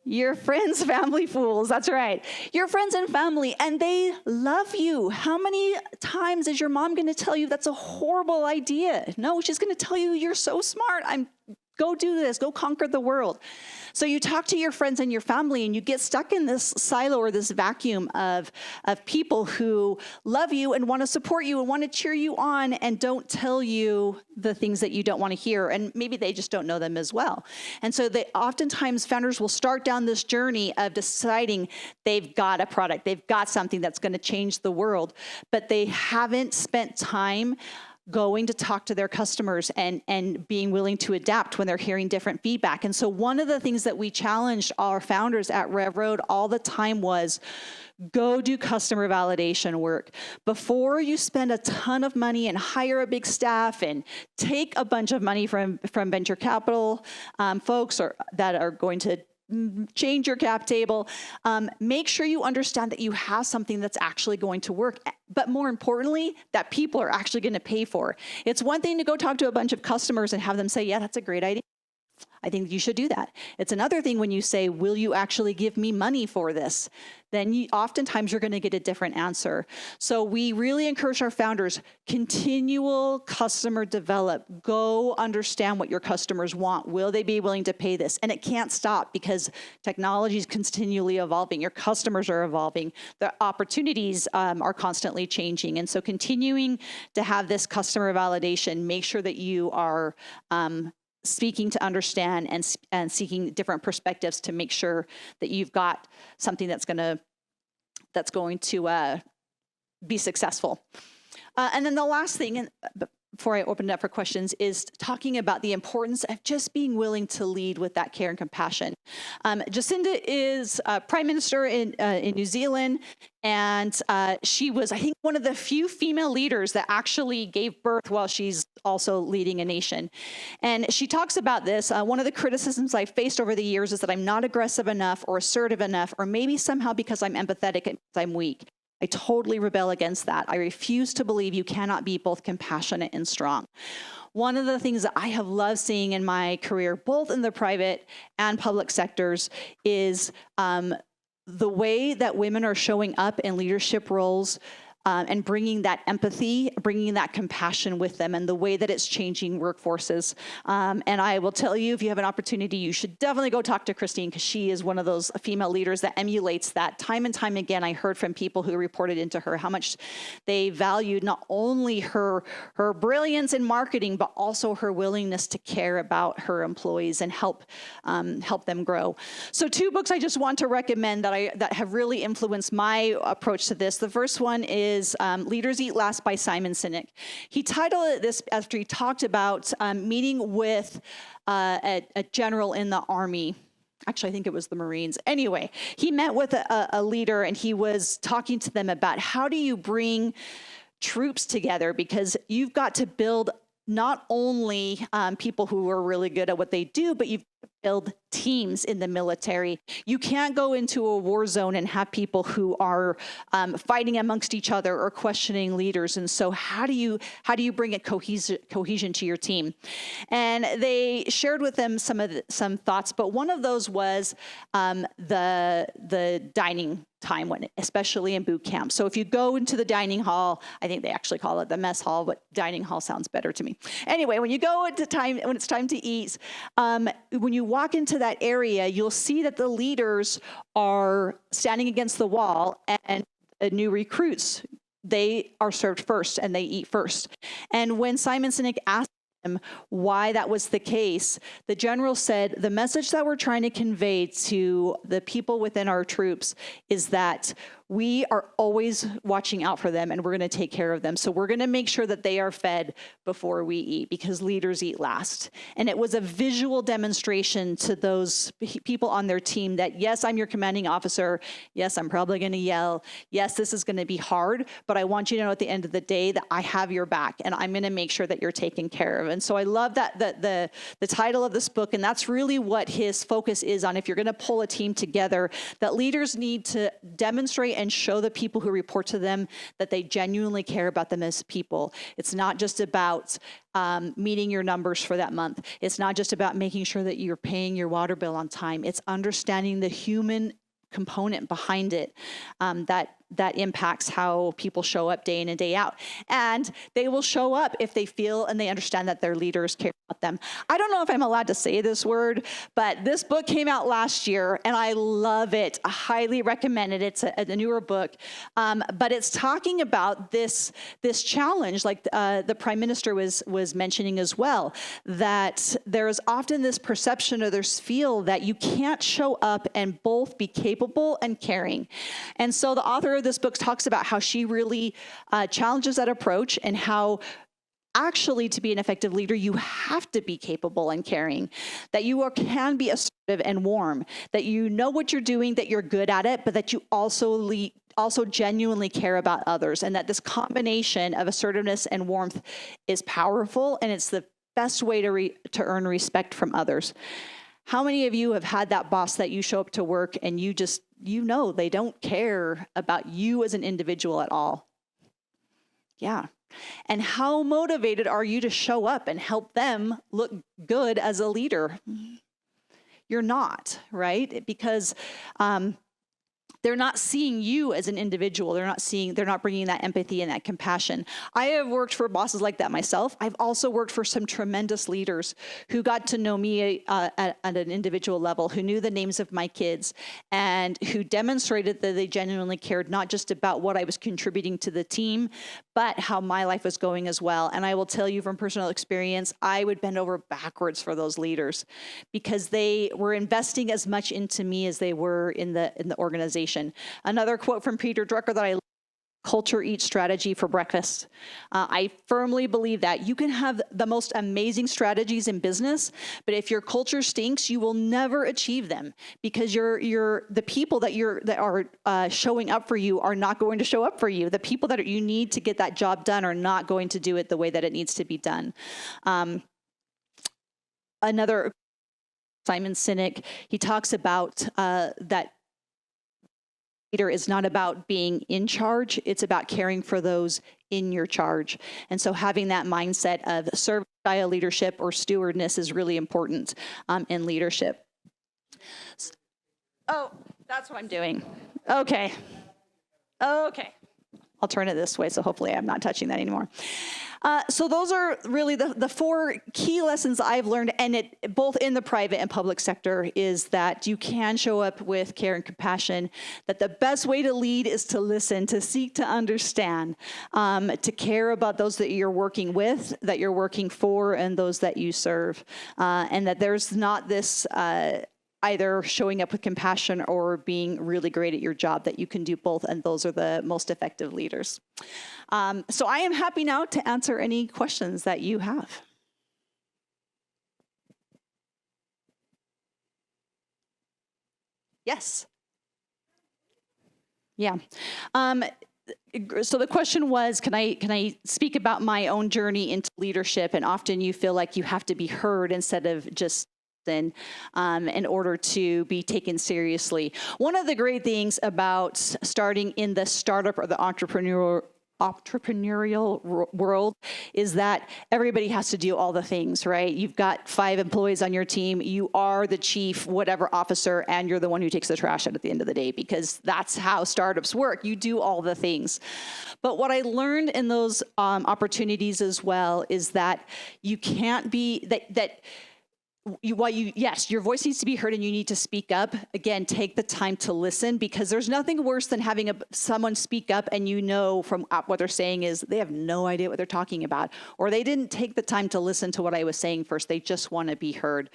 Your friends, family, fools. That's right. Your friends and family, and they love you. How many times is your mom going to tell you that's a horrible idea? No, she's going to tell you you're so smart. Go do this. Go conquer the world. So you talk to your friends and your family, and you get stuck in this silo or this vacuum of people who love you and want to support you and want to cheer you on and don't tell you the things that you don't want to hear. And maybe they just don't know them as well. And so oftentimes founders will start down this journey of deciding they've got a product, they've got something that's going to change the world, but they haven't spent time going to talk to their customers and being willing to adapt when they're hearing different feedback. And so one of the things that we challenged our founders at Rev Road all the time was go do customer validation work. Before you spend a ton of money and hire a big staff and take a bunch of money from venture capital folks that are going to change your cap table, make sure you understand that you have something that's actually going to work, but more importantly, that people are actually going to pay for. It's one thing to go talk to a bunch of customers and have them say, yeah, that's a great idea. I think you should do that. It's another thing when you say, will you actually give me money for this? Then oftentimes you're going to get a different answer. So we really encourage our founders, continual customer develop. Go understand what your customers want. Will they be willing to pay this? And it can't stop because technology is continually evolving. Your customers are evolving. The opportunities are constantly changing. And so continuing to have this customer validation, make sure that you are speaking to understand and seeking different perspectives to make sure that you've got something that's going to be successful. And then the last thing, and before I open it up for questions, is talking about the importance of just being willing to lead with that care and compassion. Jacinda is Prime Minister in New Zealand, and she was, I think, one of the few female leaders that actually gave birth while she's also leading a nation. And she talks about this. One of the criticisms I've faced over the years is that I'm not aggressive enough or assertive enough, or maybe somehow because I'm empathetic and I'm weak. I totally rebel against that. I refuse to believe you cannot be both compassionate and strong. One of the things that I have loved seeing in my career, both in the private and public sectors, is the way that women are showing up in leadership roles and bringing that empathy, bringing that compassion with them, and the way that it's changing workforces. And I will tell you, if you have an opportunity, you should definitely go talk to Christine, because she is one of those female leaders that emulates that. Time and time again, I heard from people who reported into her how much they valued not only her brilliance in marketing, but also her willingness to care about her employees and help them grow. So 2 books I just want to recommend that have really influenced my approach to this. The first one is Leaders Eat Last by Simon Sinek. He titled it this after he talked about meeting with a general in the Army. Actually, I think it was the Marines. Anyway, he met with a leader, and he was talking to them about how do you bring troops together, because you've got to build not only people who are really good at what they do, but you've got to build teams in the military. You can't go into a war zone and have people who are fighting amongst each other or questioning leaders. And so how do you bring a cohesion to your team? And they shared with them some thoughts, but one of those was the dining time, when, especially in boot camp. So if you go into the dining hall, I think they actually call it the mess hall, but dining hall sounds better to me. Anyway, when you go into when it's time to eat, when you walk into that area, you'll see that the leaders are standing against the wall, and new recruits, they are served first and they eat first. And when Simon Sinek asked him why that was the case, the general said, the message that we're trying to convey to the people within our troops is that we are always watching out for them, and we're going to take care of them. So we're going to make sure that they are fed before we eat, because leaders eat last. And it was a visual demonstration to those people on their team that, yes, I'm your commanding officer. Yes, I'm probably going to yell. Yes, this is going to be hard, but I want you to know at the end of the day that I have your back, and I'm going to make sure that you're taken care of. And so I love that the title of this book, and that's really what his focus is on. If you're going to pull a team together, that leaders need to demonstrate and show the people who report to them that they genuinely care about them as people. It's not just about meeting your numbers for that month. It's not just about making sure that you're paying your water bill on time. It's understanding the human component behind it that impacts how people show up day in and day out. And they will show up if they feel and they understand that their leaders care about them. I don't know if I'm allowed to say this word, but this book came out last year, and I love it. I highly recommend it. It's a newer book, but it's talking about this challenge, like the Prime Minister was mentioning as well, that there is often this perception or this feel that you can't show up and both be capable and caring. And so the author of this book talks about how she really challenges that approach, and how actually to be an effective leader, you have to be capable and caring, that you can be assertive and warm, that you know what you're doing, that you're good at it, but that you also genuinely care about others, and that this combination of assertiveness and warmth is powerful, and it's the best way to earn respect from others. How many of you have had that boss that you show up to work and you know they don't care about you as an individual at all? Yeah, And how motivated are you to show up and help them look good as a leader? You're not, right? Because they're not seeing you as an individual. They're not bringing that empathy and that compassion. I have worked for bosses like that myself. I've also worked for some tremendous leaders who got to know me at an individual level, who knew the names of my kids, and who demonstrated that they genuinely cared not just about what I was contributing to the team, but how my life was going as well. And I will tell you from personal experience, I would bend over backwards for those leaders because they were investing as much into me as they were in the organization. Another quote from Peter Drucker that I love: culture eats strategy for breakfast. I firmly believe that you can have the most amazing strategies in business, but if your culture stinks, you will never achieve them because the people that are showing up for you are not going to show up for you. The people that you need to get that job done are not going to do it the way that it needs to be done. Another, Simon Sinek, he talks about that leader is not about being in charge, it's about caring for those in your charge. And so having that mindset of service style leadership or stewardness is really important in leadership. Oh, that's what I'm doing. Okay. I'll turn it this way, so hopefully I'm not touching that anymore. So those are really the four key lessons I've learned, and it both in the private and public sector, is that you can show up with care and compassion, that the best way to lead is to listen, to seek to understand, to care about those that you're working with, that you're working for, and those that you serve, and that there's not this either showing up with compassion or being really great at your job, that you can do both, and those are the most effective leaders. So I am happy now to answer any questions that you have. Yes. Yeah. So the question was, can I speak about my own journey into leadership? And often you feel like you have to be heard instead of just in order to be taken seriously. One of the great things about starting in the startup or the entrepreneurial world is that everybody has to do all the things, right? You've got 5 employees on your team. You are the chief whatever officer, and you're the one who takes the trash out at the end of the day, because that's how startups work. You do all the things. But what I learned in those opportunities as well is that you can't be yes, your voice needs to be heard and you need to speak up. Again, take the time to listen, because there's nothing worse than having someone speak up and you know from what they're saying is they have no idea what they're talking about, or they didn't take the time to listen to what I was saying first. They just want to be heard.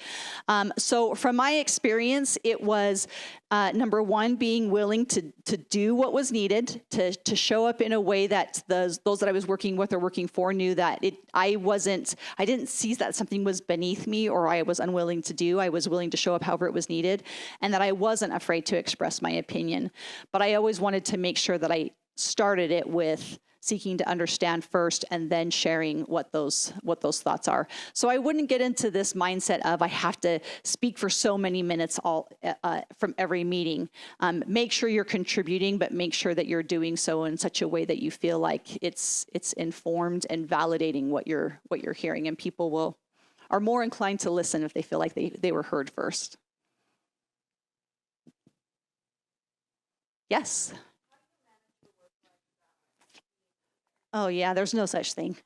So from my experience, it was number one, being willing to do what was needed, to show up in a way that those that I was working with or working for knew that I didn't see that something was beneath me or I was unwilling to do. I was willing to show up however it was needed, and that I wasn't afraid to express my opinion. But I always wanted to make sure that I started it with seeking to understand first and then sharing what those thoughts are. So I wouldn't get into this mindset of I have to speak for so many minutes from every meeting. Make sure you're contributing, but make sure that you're doing so in such a way that you feel like it's informed and validating what you're hearing, and people are more inclined to listen if they feel like they were heard first. Yes. Oh yeah, there's no such thing.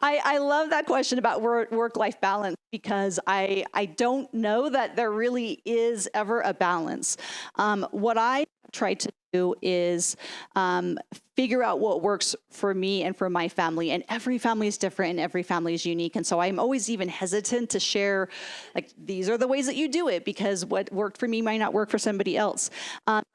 I love that question about work-life balance, because I don't know that there really is ever a balance. What I try to do is figure out what works for me and for my family. And every family is different and every family is unique. And so I'm always even hesitant to share, like, these are the ways that you do it, because what worked for me might not work for somebody else.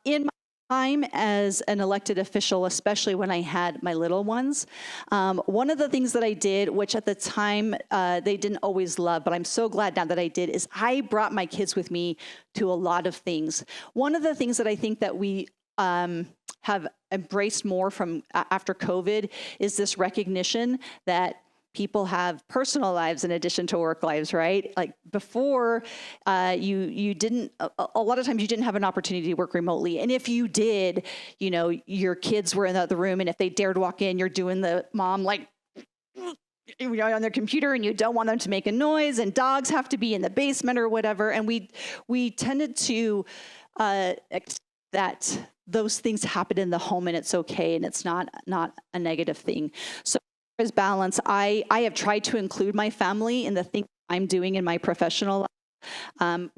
In my time as an elected official, especially when I had my little ones, one of the things that I did, which at the time they didn't always love, but I'm so glad now that I did, is I brought my kids with me to a lot of things. One of the things that I think that we have embraced more from after COVID is this recognition that people have personal lives in addition to work lives, right? Like before, you didn't, a lot of times you didn't have an opportunity to work remotely. And if you did, you know, your kids were in the other room, and if they dared walk in, you're doing the mom like, on their computer, and you don't want them to make a noise, and dogs have to be in the basement or whatever. And we tended to accept that those things happen in the home, and it's okay, and it's not a negative thing. So as balance, I have tried to include my family in the things I'm doing in my professional life.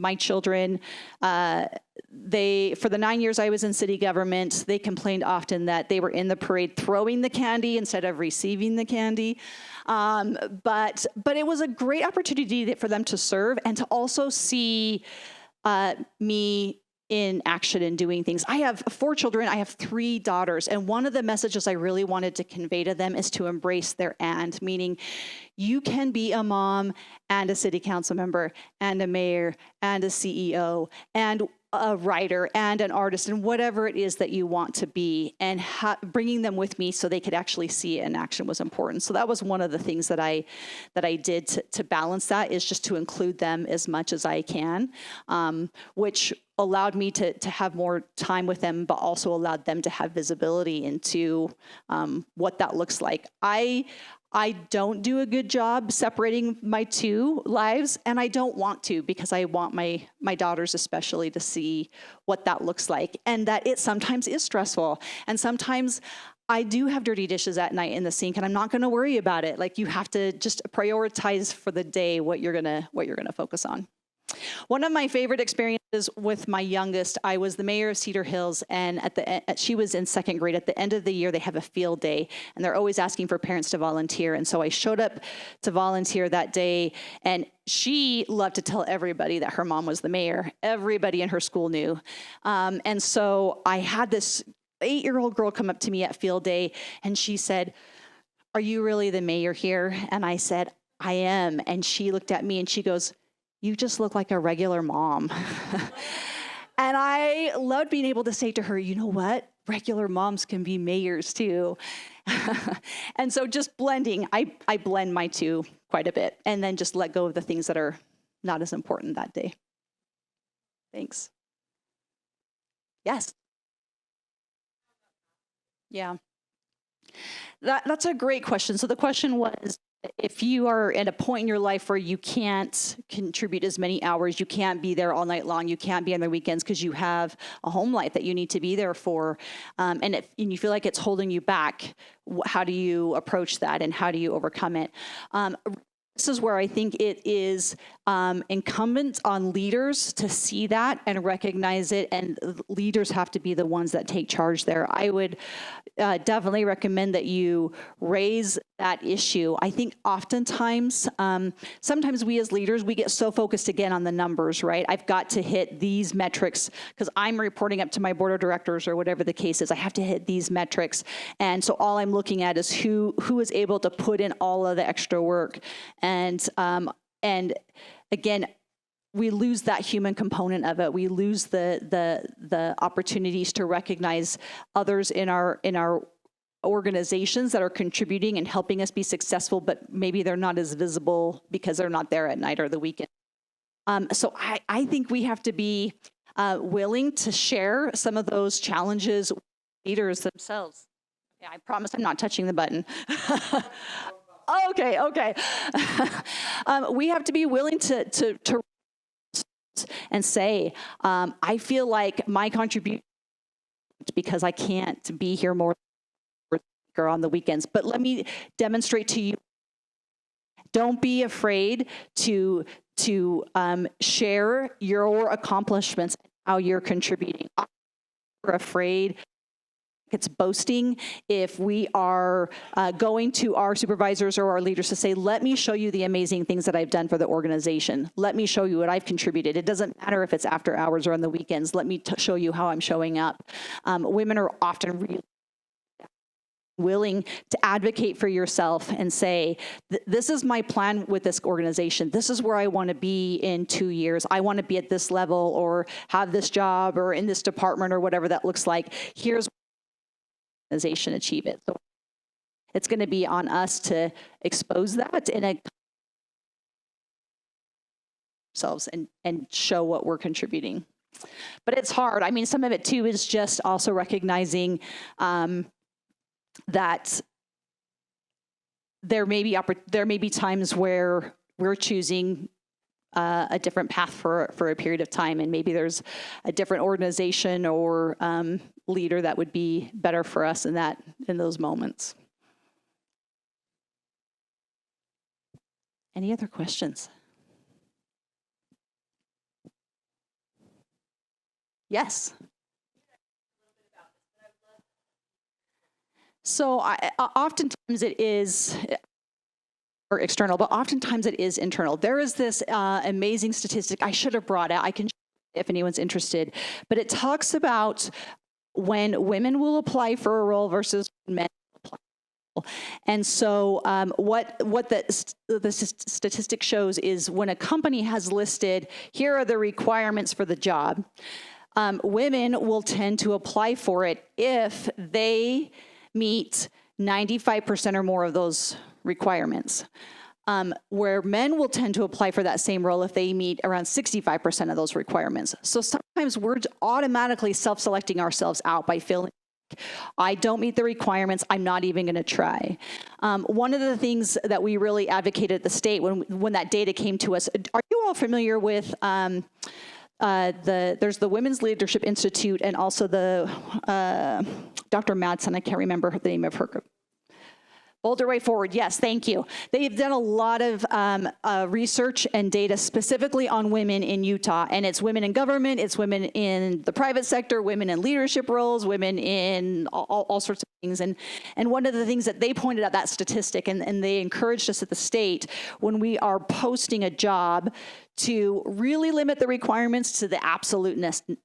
My children, for the 9 years I was in city government, they complained often that they were in the parade throwing the candy instead of receiving the candy. But it was a great opportunity for them to serve and to also see me in action and doing things. I have 4 children. I have 3 daughters. And one of the messages I really wanted to convey to them is to embrace their and, meaning you can be a mom and a city council member and a mayor and a CEO and a writer and an artist and whatever it is that you want to be, and bringing them with me so they could actually see it in action was important. So that was one of the things that I did to balance that, is just to include them as much as I can, which allowed me to have more time with them, but also allowed them to have visibility into what that looks like. I don't do a good job separating my 2 lives, and I don't want to, because I want my daughters especially to see what that looks like, and that it sometimes is stressful. And sometimes I do have dirty dishes at night in the sink, and I'm not going to worry about it. Like, you have to just prioritize for the day what you're gonna focus on. One of my favorite experiences with my youngest, I was the mayor of Cedar Hills, and she was in 2nd grade. At the end of the year, they have a field day, and they're always asking for parents to volunteer. And so I showed up to volunteer that day, and she loved to tell everybody that her mom was the mayor. Everybody in her school knew. And so I had this 8-year-old girl come up to me at field day, and she said, "Are you really the mayor here?" And I said, "I am." And she looked at me and she goes, "You just look like a regular mom." And I loved being able to say to her, you know what? Regular moms can be mayors too. And so just blending, I blend my 2 quite a bit, and then just let go of the things that are not as important that day. Thanks. Yes. Yeah. That's a great question. So the question was, if you are at a point in your life where you can't contribute as many hours, you can't be there all night long, you can't be on the weekends because you have a home life that you need to be there for, and you feel like it's holding you back, how do you approach that, and how do you overcome it? This is where I think it is incumbent on leaders to see that and recognize it, and leaders have to be the ones that take charge there. I would definitely recommend that you raise that issue. I think oftentimes, sometimes we as leaders, we get so focused again on the numbers, right? I've got to hit these metrics because I'm reporting up to my board of directors or whatever the case is. I have to hit these metrics. And so all I'm looking at is who is able to put in all of the extra work. And again, we lose that human component of it. We lose the opportunities to recognize others in our organizations that are contributing and helping us be successful, but maybe they're not as visible because they're not there at night or the weekend. So I think we have to be willing to share some of those challenges with leaders themselves. Yeah, I promise I'm not touching the button. Okay. We have to be willing to and say, I feel like my contribution, because I can't be here more on the weekends, but let me demonstrate to you. Don't be afraid to share your accomplishments, how you're contributing. We're afraid it's boasting if we are going to our supervisors or our leaders to say, let me show you the amazing things that I've done for the organization. Let me show you what I've contributed. It doesn't matter if it's after hours or on the weekends. Let me show you how I'm showing up. Women are often really willing to advocate for yourself and say, this is my plan with this organization. This is where I want to be in 2 years. I want to be at this level or have this job or in this department or whatever that looks like. Here's organization achieve it. So It's going to be on us to expose that in ourselves and show what we're contributing. But it's hard. I mean, some of it too is just also recognizing that there may be times where we're choosing a different path for a period of time, and maybe there's a different organization or leader that would be better for us in those moments. Any other questions? Yes. So oftentimes it is or external, but oftentimes it is internal. There is this amazing statistic I should have brought out. I can, if anyone's interested, but it talks about when women will apply for a role versus men apply. And so what the statistic shows is when a company has listed, here are the requirements for the job, women will tend to apply for it if they meet 95% or more of those requirements, where men will tend to apply for that same role if they meet around 65% of those requirements. So sometimes we're automatically self-selecting ourselves out by feeling, I don't meet the requirements, I'm not even going to try. One of the things that we really advocated at the state when that data came to us, are you all familiar with there's the Women's Leadership Institute and also the Dr. Madsen, I can't remember the name of her group. Boulder Way Forward, yes, thank you. They've done a lot of research and data specifically on women in Utah, and it's women in government, it's women in the private sector, women in leadership roles, women in all sorts of things. And one of the things that they pointed out, that statistic, and they encouraged us at the state, when we are posting a job, to really limit the requirements to the absolute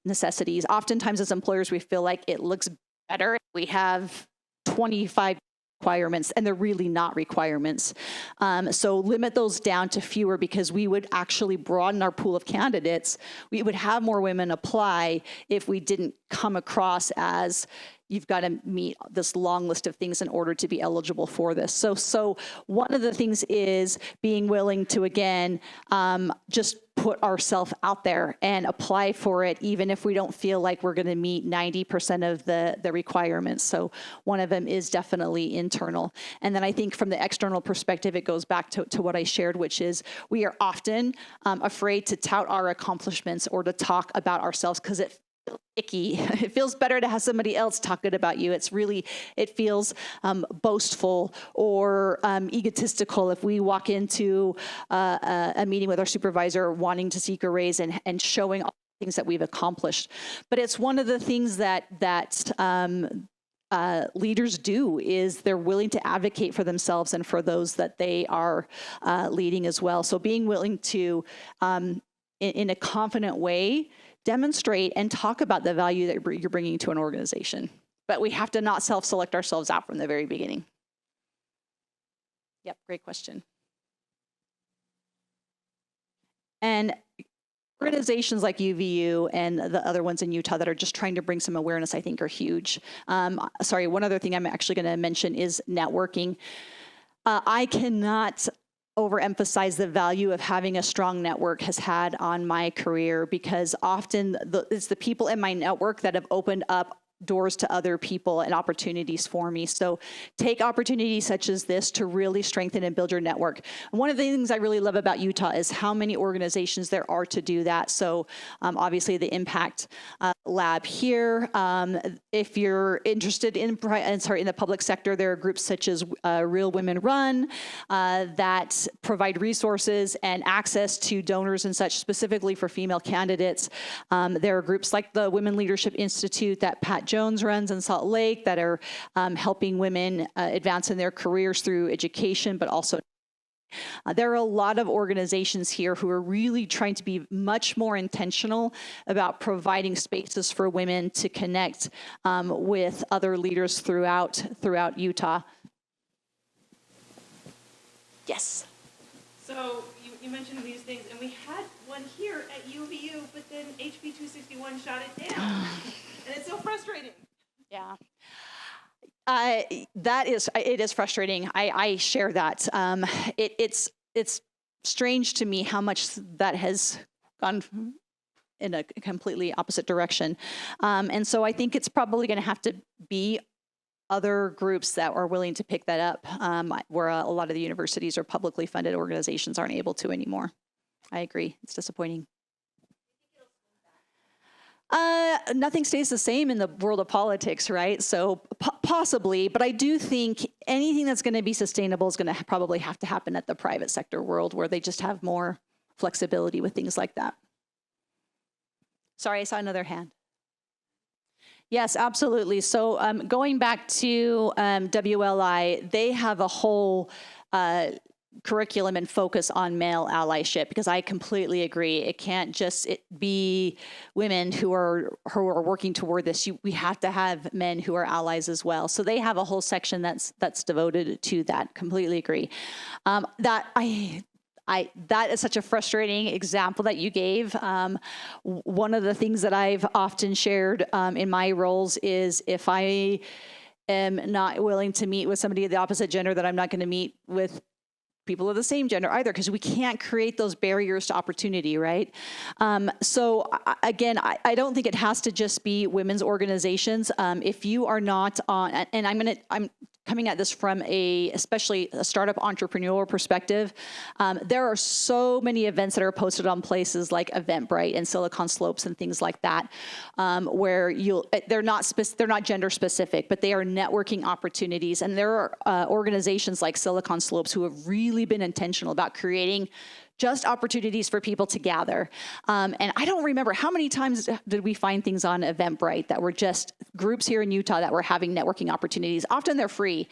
necessities. Oftentimes as employers, we feel like it looks better if we have 25 requirements, and they're really not requirements. So limit those down to fewer, because we would actually broaden our pool of candidates. We would have more women apply if we didn't come across as, you've got to meet this long list of things in order to be eligible for this. So one of the things is being willing to, again, just put ourselves out there and apply for it, even if we don't feel like we're going to meet 90% of the requirements. So one of them is definitely internal. And then I think from the external perspective, it goes back to what I shared, which is we are often afraid to tout our accomplishments or to talk about ourselves because it feels icky. It feels better to have somebody else talk good about you. It feels boastful or egotistical if we walk into a meeting with our supervisor wanting to seek a raise and showing all the things that we've accomplished. But it's one of the things that leaders do, is they're willing to advocate for themselves and for those that they are leading as well. So being willing to, in a confident way, demonstrate and talk about the value that you're bringing to an organization. But we have to not self-select ourselves out from the very beginning. Yep, great question. And organizations like UVU and the other ones in Utah that are just trying to bring some awareness, I think, are huge. One other thing I'm actually going to mention is networking. I cannot overemphasize the value of having a strong network has had on my career, because often it's the people in my network that have opened up doors to other people and opportunities for me. So take opportunities such as this to really strengthen and build your network. One of the things I really love about Utah is how many organizations there are to do that. So obviously the Impact Lab here. If you're interested in the public sector, there are groups such as Real Women Run that provide resources and access to donors and such specifically for female candidates. There are groups like the Women Leadership Institute that Pat Jones runs in Salt Lake that are helping women advance in their careers through education, but also there are a lot of organizations here who are really trying to be much more intentional about providing spaces for women to connect with other leaders throughout Utah. Yes. So you mentioned these things, and we had one here at UVU, but then HB 261 shot it down. And it's so frustrating. Yeah. It is frustrating. I share that. It's strange to me how much that has gone in a completely opposite direction. And so I think it's probably going to have to be other groups that are willing to pick that up, where a lot of the universities or publicly funded organizations aren't able to anymore. I agree. It's disappointing. Nothing stays the same in the world of politics, right? So possibly, but I do think anything that's going to be sustainable is going to probably have to happen at the private sector world, where they just have more flexibility with things like that. Sorry, I saw another hand. Yes, absolutely. So going back to WLI, they have a whole curriculum and focus on male allyship, because I completely agree. It can't just be women who are working toward this. We have to have men who are allies as well. So they have a whole section that's devoted to that. Completely agree. That is such a frustrating example that you gave. One of the things that I've often shared in my roles is, if I am not willing to meet with somebody of the opposite gender, that I'm not going to meet with people of the same gender either, because we can't create those barriers to opportunity, right? So again, I don't think it has to just be women's organizations. If you are not on, and I'm coming at this from especially a startup entrepreneurial perspective, there are so many events that are posted on places like Eventbrite and Silicon Slopes and things like that, where they're not gender specific, but they are networking opportunities. And there are organizations like Silicon Slopes who have really been intentional about creating just opportunities for people to gather. And I don't remember how many times did we find things on Eventbrite that were just groups here in Utah that were having networking opportunities. Often they're free.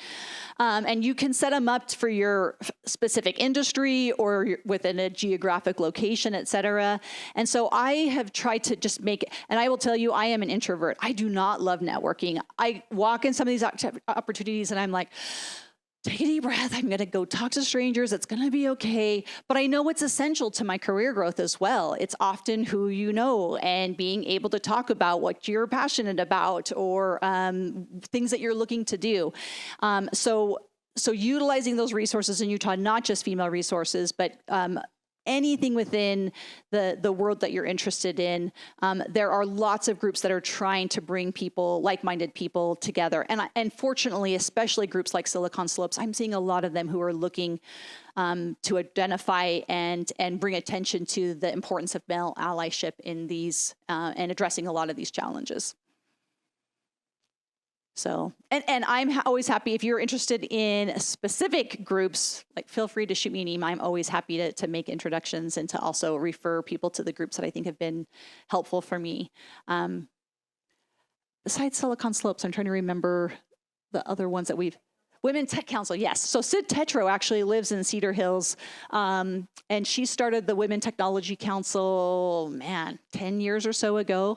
And you can set them up for your specific industry or within a geographic location, et cetera. And so I have tried to just make it, and I will tell you, I am an introvert. I do not love networking. I walk in some of these opportunities and I'm like, take a deep breath. I'm going to go talk to strangers. It's going to be okay. But I know it's essential to my career growth as well. It's often who you know and being able to talk about what you're passionate about, or things that you're looking to do. So utilizing those resources in Utah, not just female resources, but anything within the world that you're interested in. There are lots of groups that are trying to bring people, like-minded people, together. And fortunately, especially groups like Silicon Slopes, I'm seeing a lot of them who are looking to identify and bring attention to the importance of male allyship in these and addressing a lot of these challenges. So, and I'm always happy if you're interested in specific groups, like feel free to shoot me an email. I'm always happy to make introductions and to also refer people to the groups that I think have been helpful for me. Besides Silicon Slopes, I'm trying to remember the other ones that Women Tech Council, yes. So Sid Tetro actually lives in Cedar Hills, and she started the Women Technology Council, 10 years or so ago.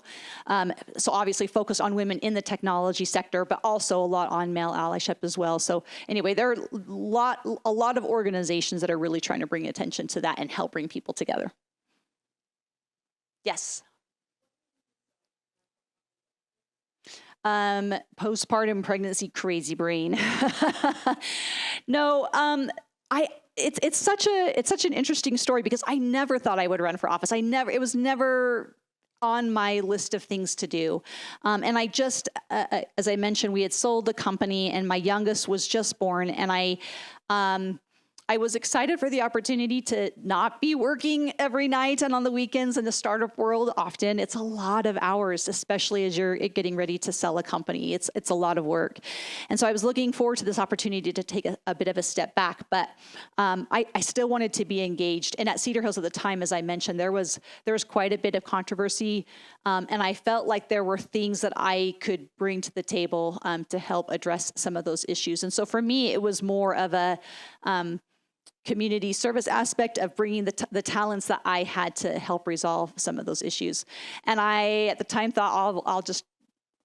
So obviously focused on women in the technology sector, but also a lot on male allyship as well. So anyway, there are a lot of organizations that are really trying to bring attention to that and help bring people together. Yes. Postpartum pregnancy crazy brain. No, it's such an interesting story, because I never thought I would run for office. It was never on my list of things to do. And I just, as I mentioned, we had sold the company and my youngest was just born, and I was excited for the opportunity to not be working every night and on the weekends in the startup world. Often it's a lot of hours, especially as you're getting ready to sell a company. It's a lot of work. And so I was looking forward to this opportunity to take a bit of a step back, but I still wanted to be engaged. And at Cedar Hills at the time, as I mentioned, there was quite a bit of controversy. And I felt like there were things that I could bring to the table to help address some of those issues. And so for me, it was more of a community service aspect of bringing the talents that I had to help resolve some of those issues. And I, at the time, thought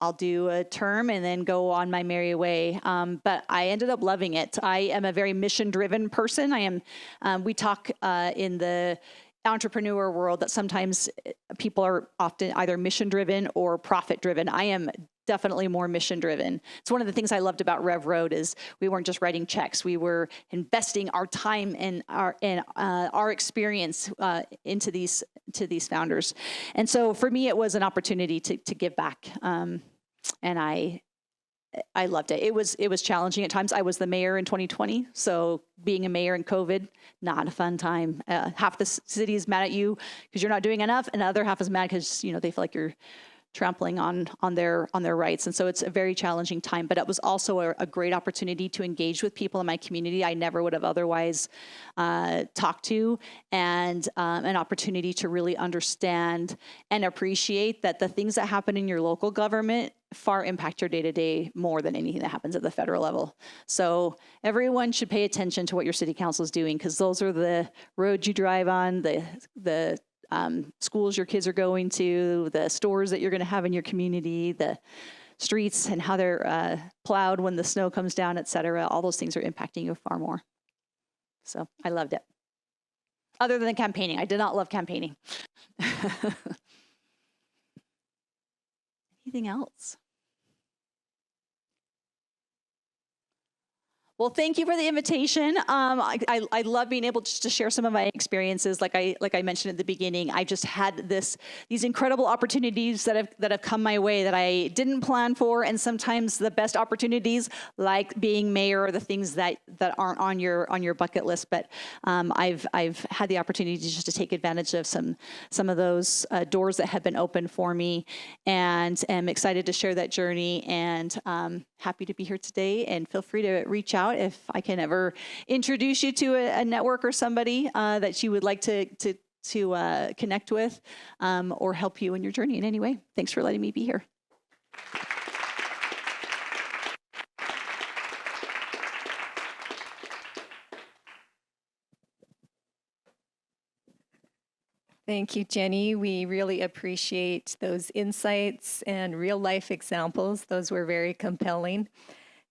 I'll do a term and then go on my merry way. But I ended up loving it. I am a very mission-driven person. We talk in the entrepreneur world that sometimes people are often either mission-driven or profit-driven. I am definitely more mission driven. It's one of the things I loved about Rev Road is we weren't just writing checks. We were investing our time and our experience into these founders. And so for me, it was an opportunity to give back. And I loved it. It was challenging at times. I was the mayor in 2020, so being a mayor in COVID, not a fun time. Half the city is mad at you because you're not doing enough, and the other half is mad because they feel like you're trampling on their rights. And so it's a very challenging time, but it was also a great opportunity to engage with people in my community I never would have otherwise talked to, and an opportunity to really understand and appreciate that the things that happen in your local government far impact your day-to-day more than anything that happens at the federal level. So everyone should pay attention to what your city council is doing, because those are the roads you drive on, the schools your kids are going to, the stores that you're going to have in your community, the streets and how they're plowed when the snow comes down, et cetera. All those things are impacting you far more. So I loved it. Other than campaigning, I did not love campaigning. Anything else? Well, thank you for the invitation. I love being able just to share some of my experiences. Like I mentioned at the beginning, I just had these incredible opportunities that have come my way that I didn't plan for, and sometimes the best opportunities, like being mayor, are the things that aren't on your bucket list. But I've had the opportunity just to take advantage of some of those doors that have been opened for me, and am excited to share that journey. And happy to be here today. And feel free to reach out if I can ever introduce you to a network or somebody that you would like to connect with, or help you in your journey in any way. Thanks for letting me be here. Thank you, Jenney. We really appreciate those insights and real life examples. Those were very compelling.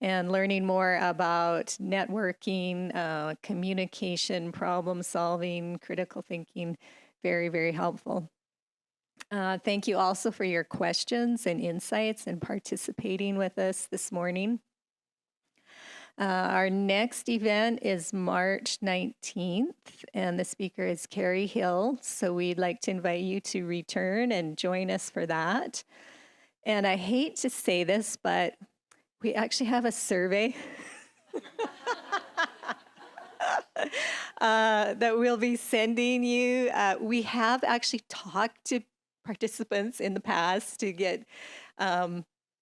And learning more about networking, communication, problem solving, critical thinking, very, very helpful. Thank you also for your questions and insights and participating with us this morning. Our next event is March 19th, and the speaker is Carrie Hill. So we'd like to invite you to return and join us for that. And I hate to say this, but we actually have a survey that we'll be sending you. We have actually talked to participants in the past to get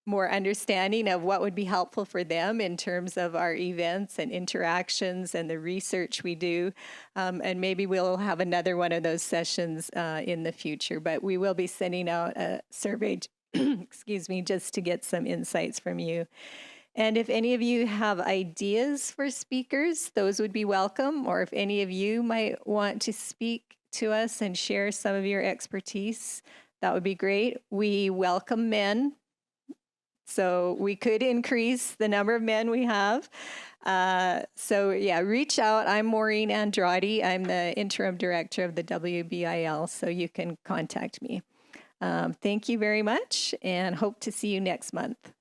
more understanding of what would be helpful for them in terms of our events and interactions and the research we do. And maybe we'll have another one of those sessions in the future, but we will be sending out a survey, excuse me, just to get some insights from you. And if any of you have ideas for speakers, those would be welcome. Or if any of you might want to speak to us and share some of your expertise, that would be great. We welcome men, so we could increase the number of men we have. So yeah, reach out. I'm Maureen Andrade. I'm the interim director of the WBIL, so you can contact me. Thank you very much, and hope to see you next month.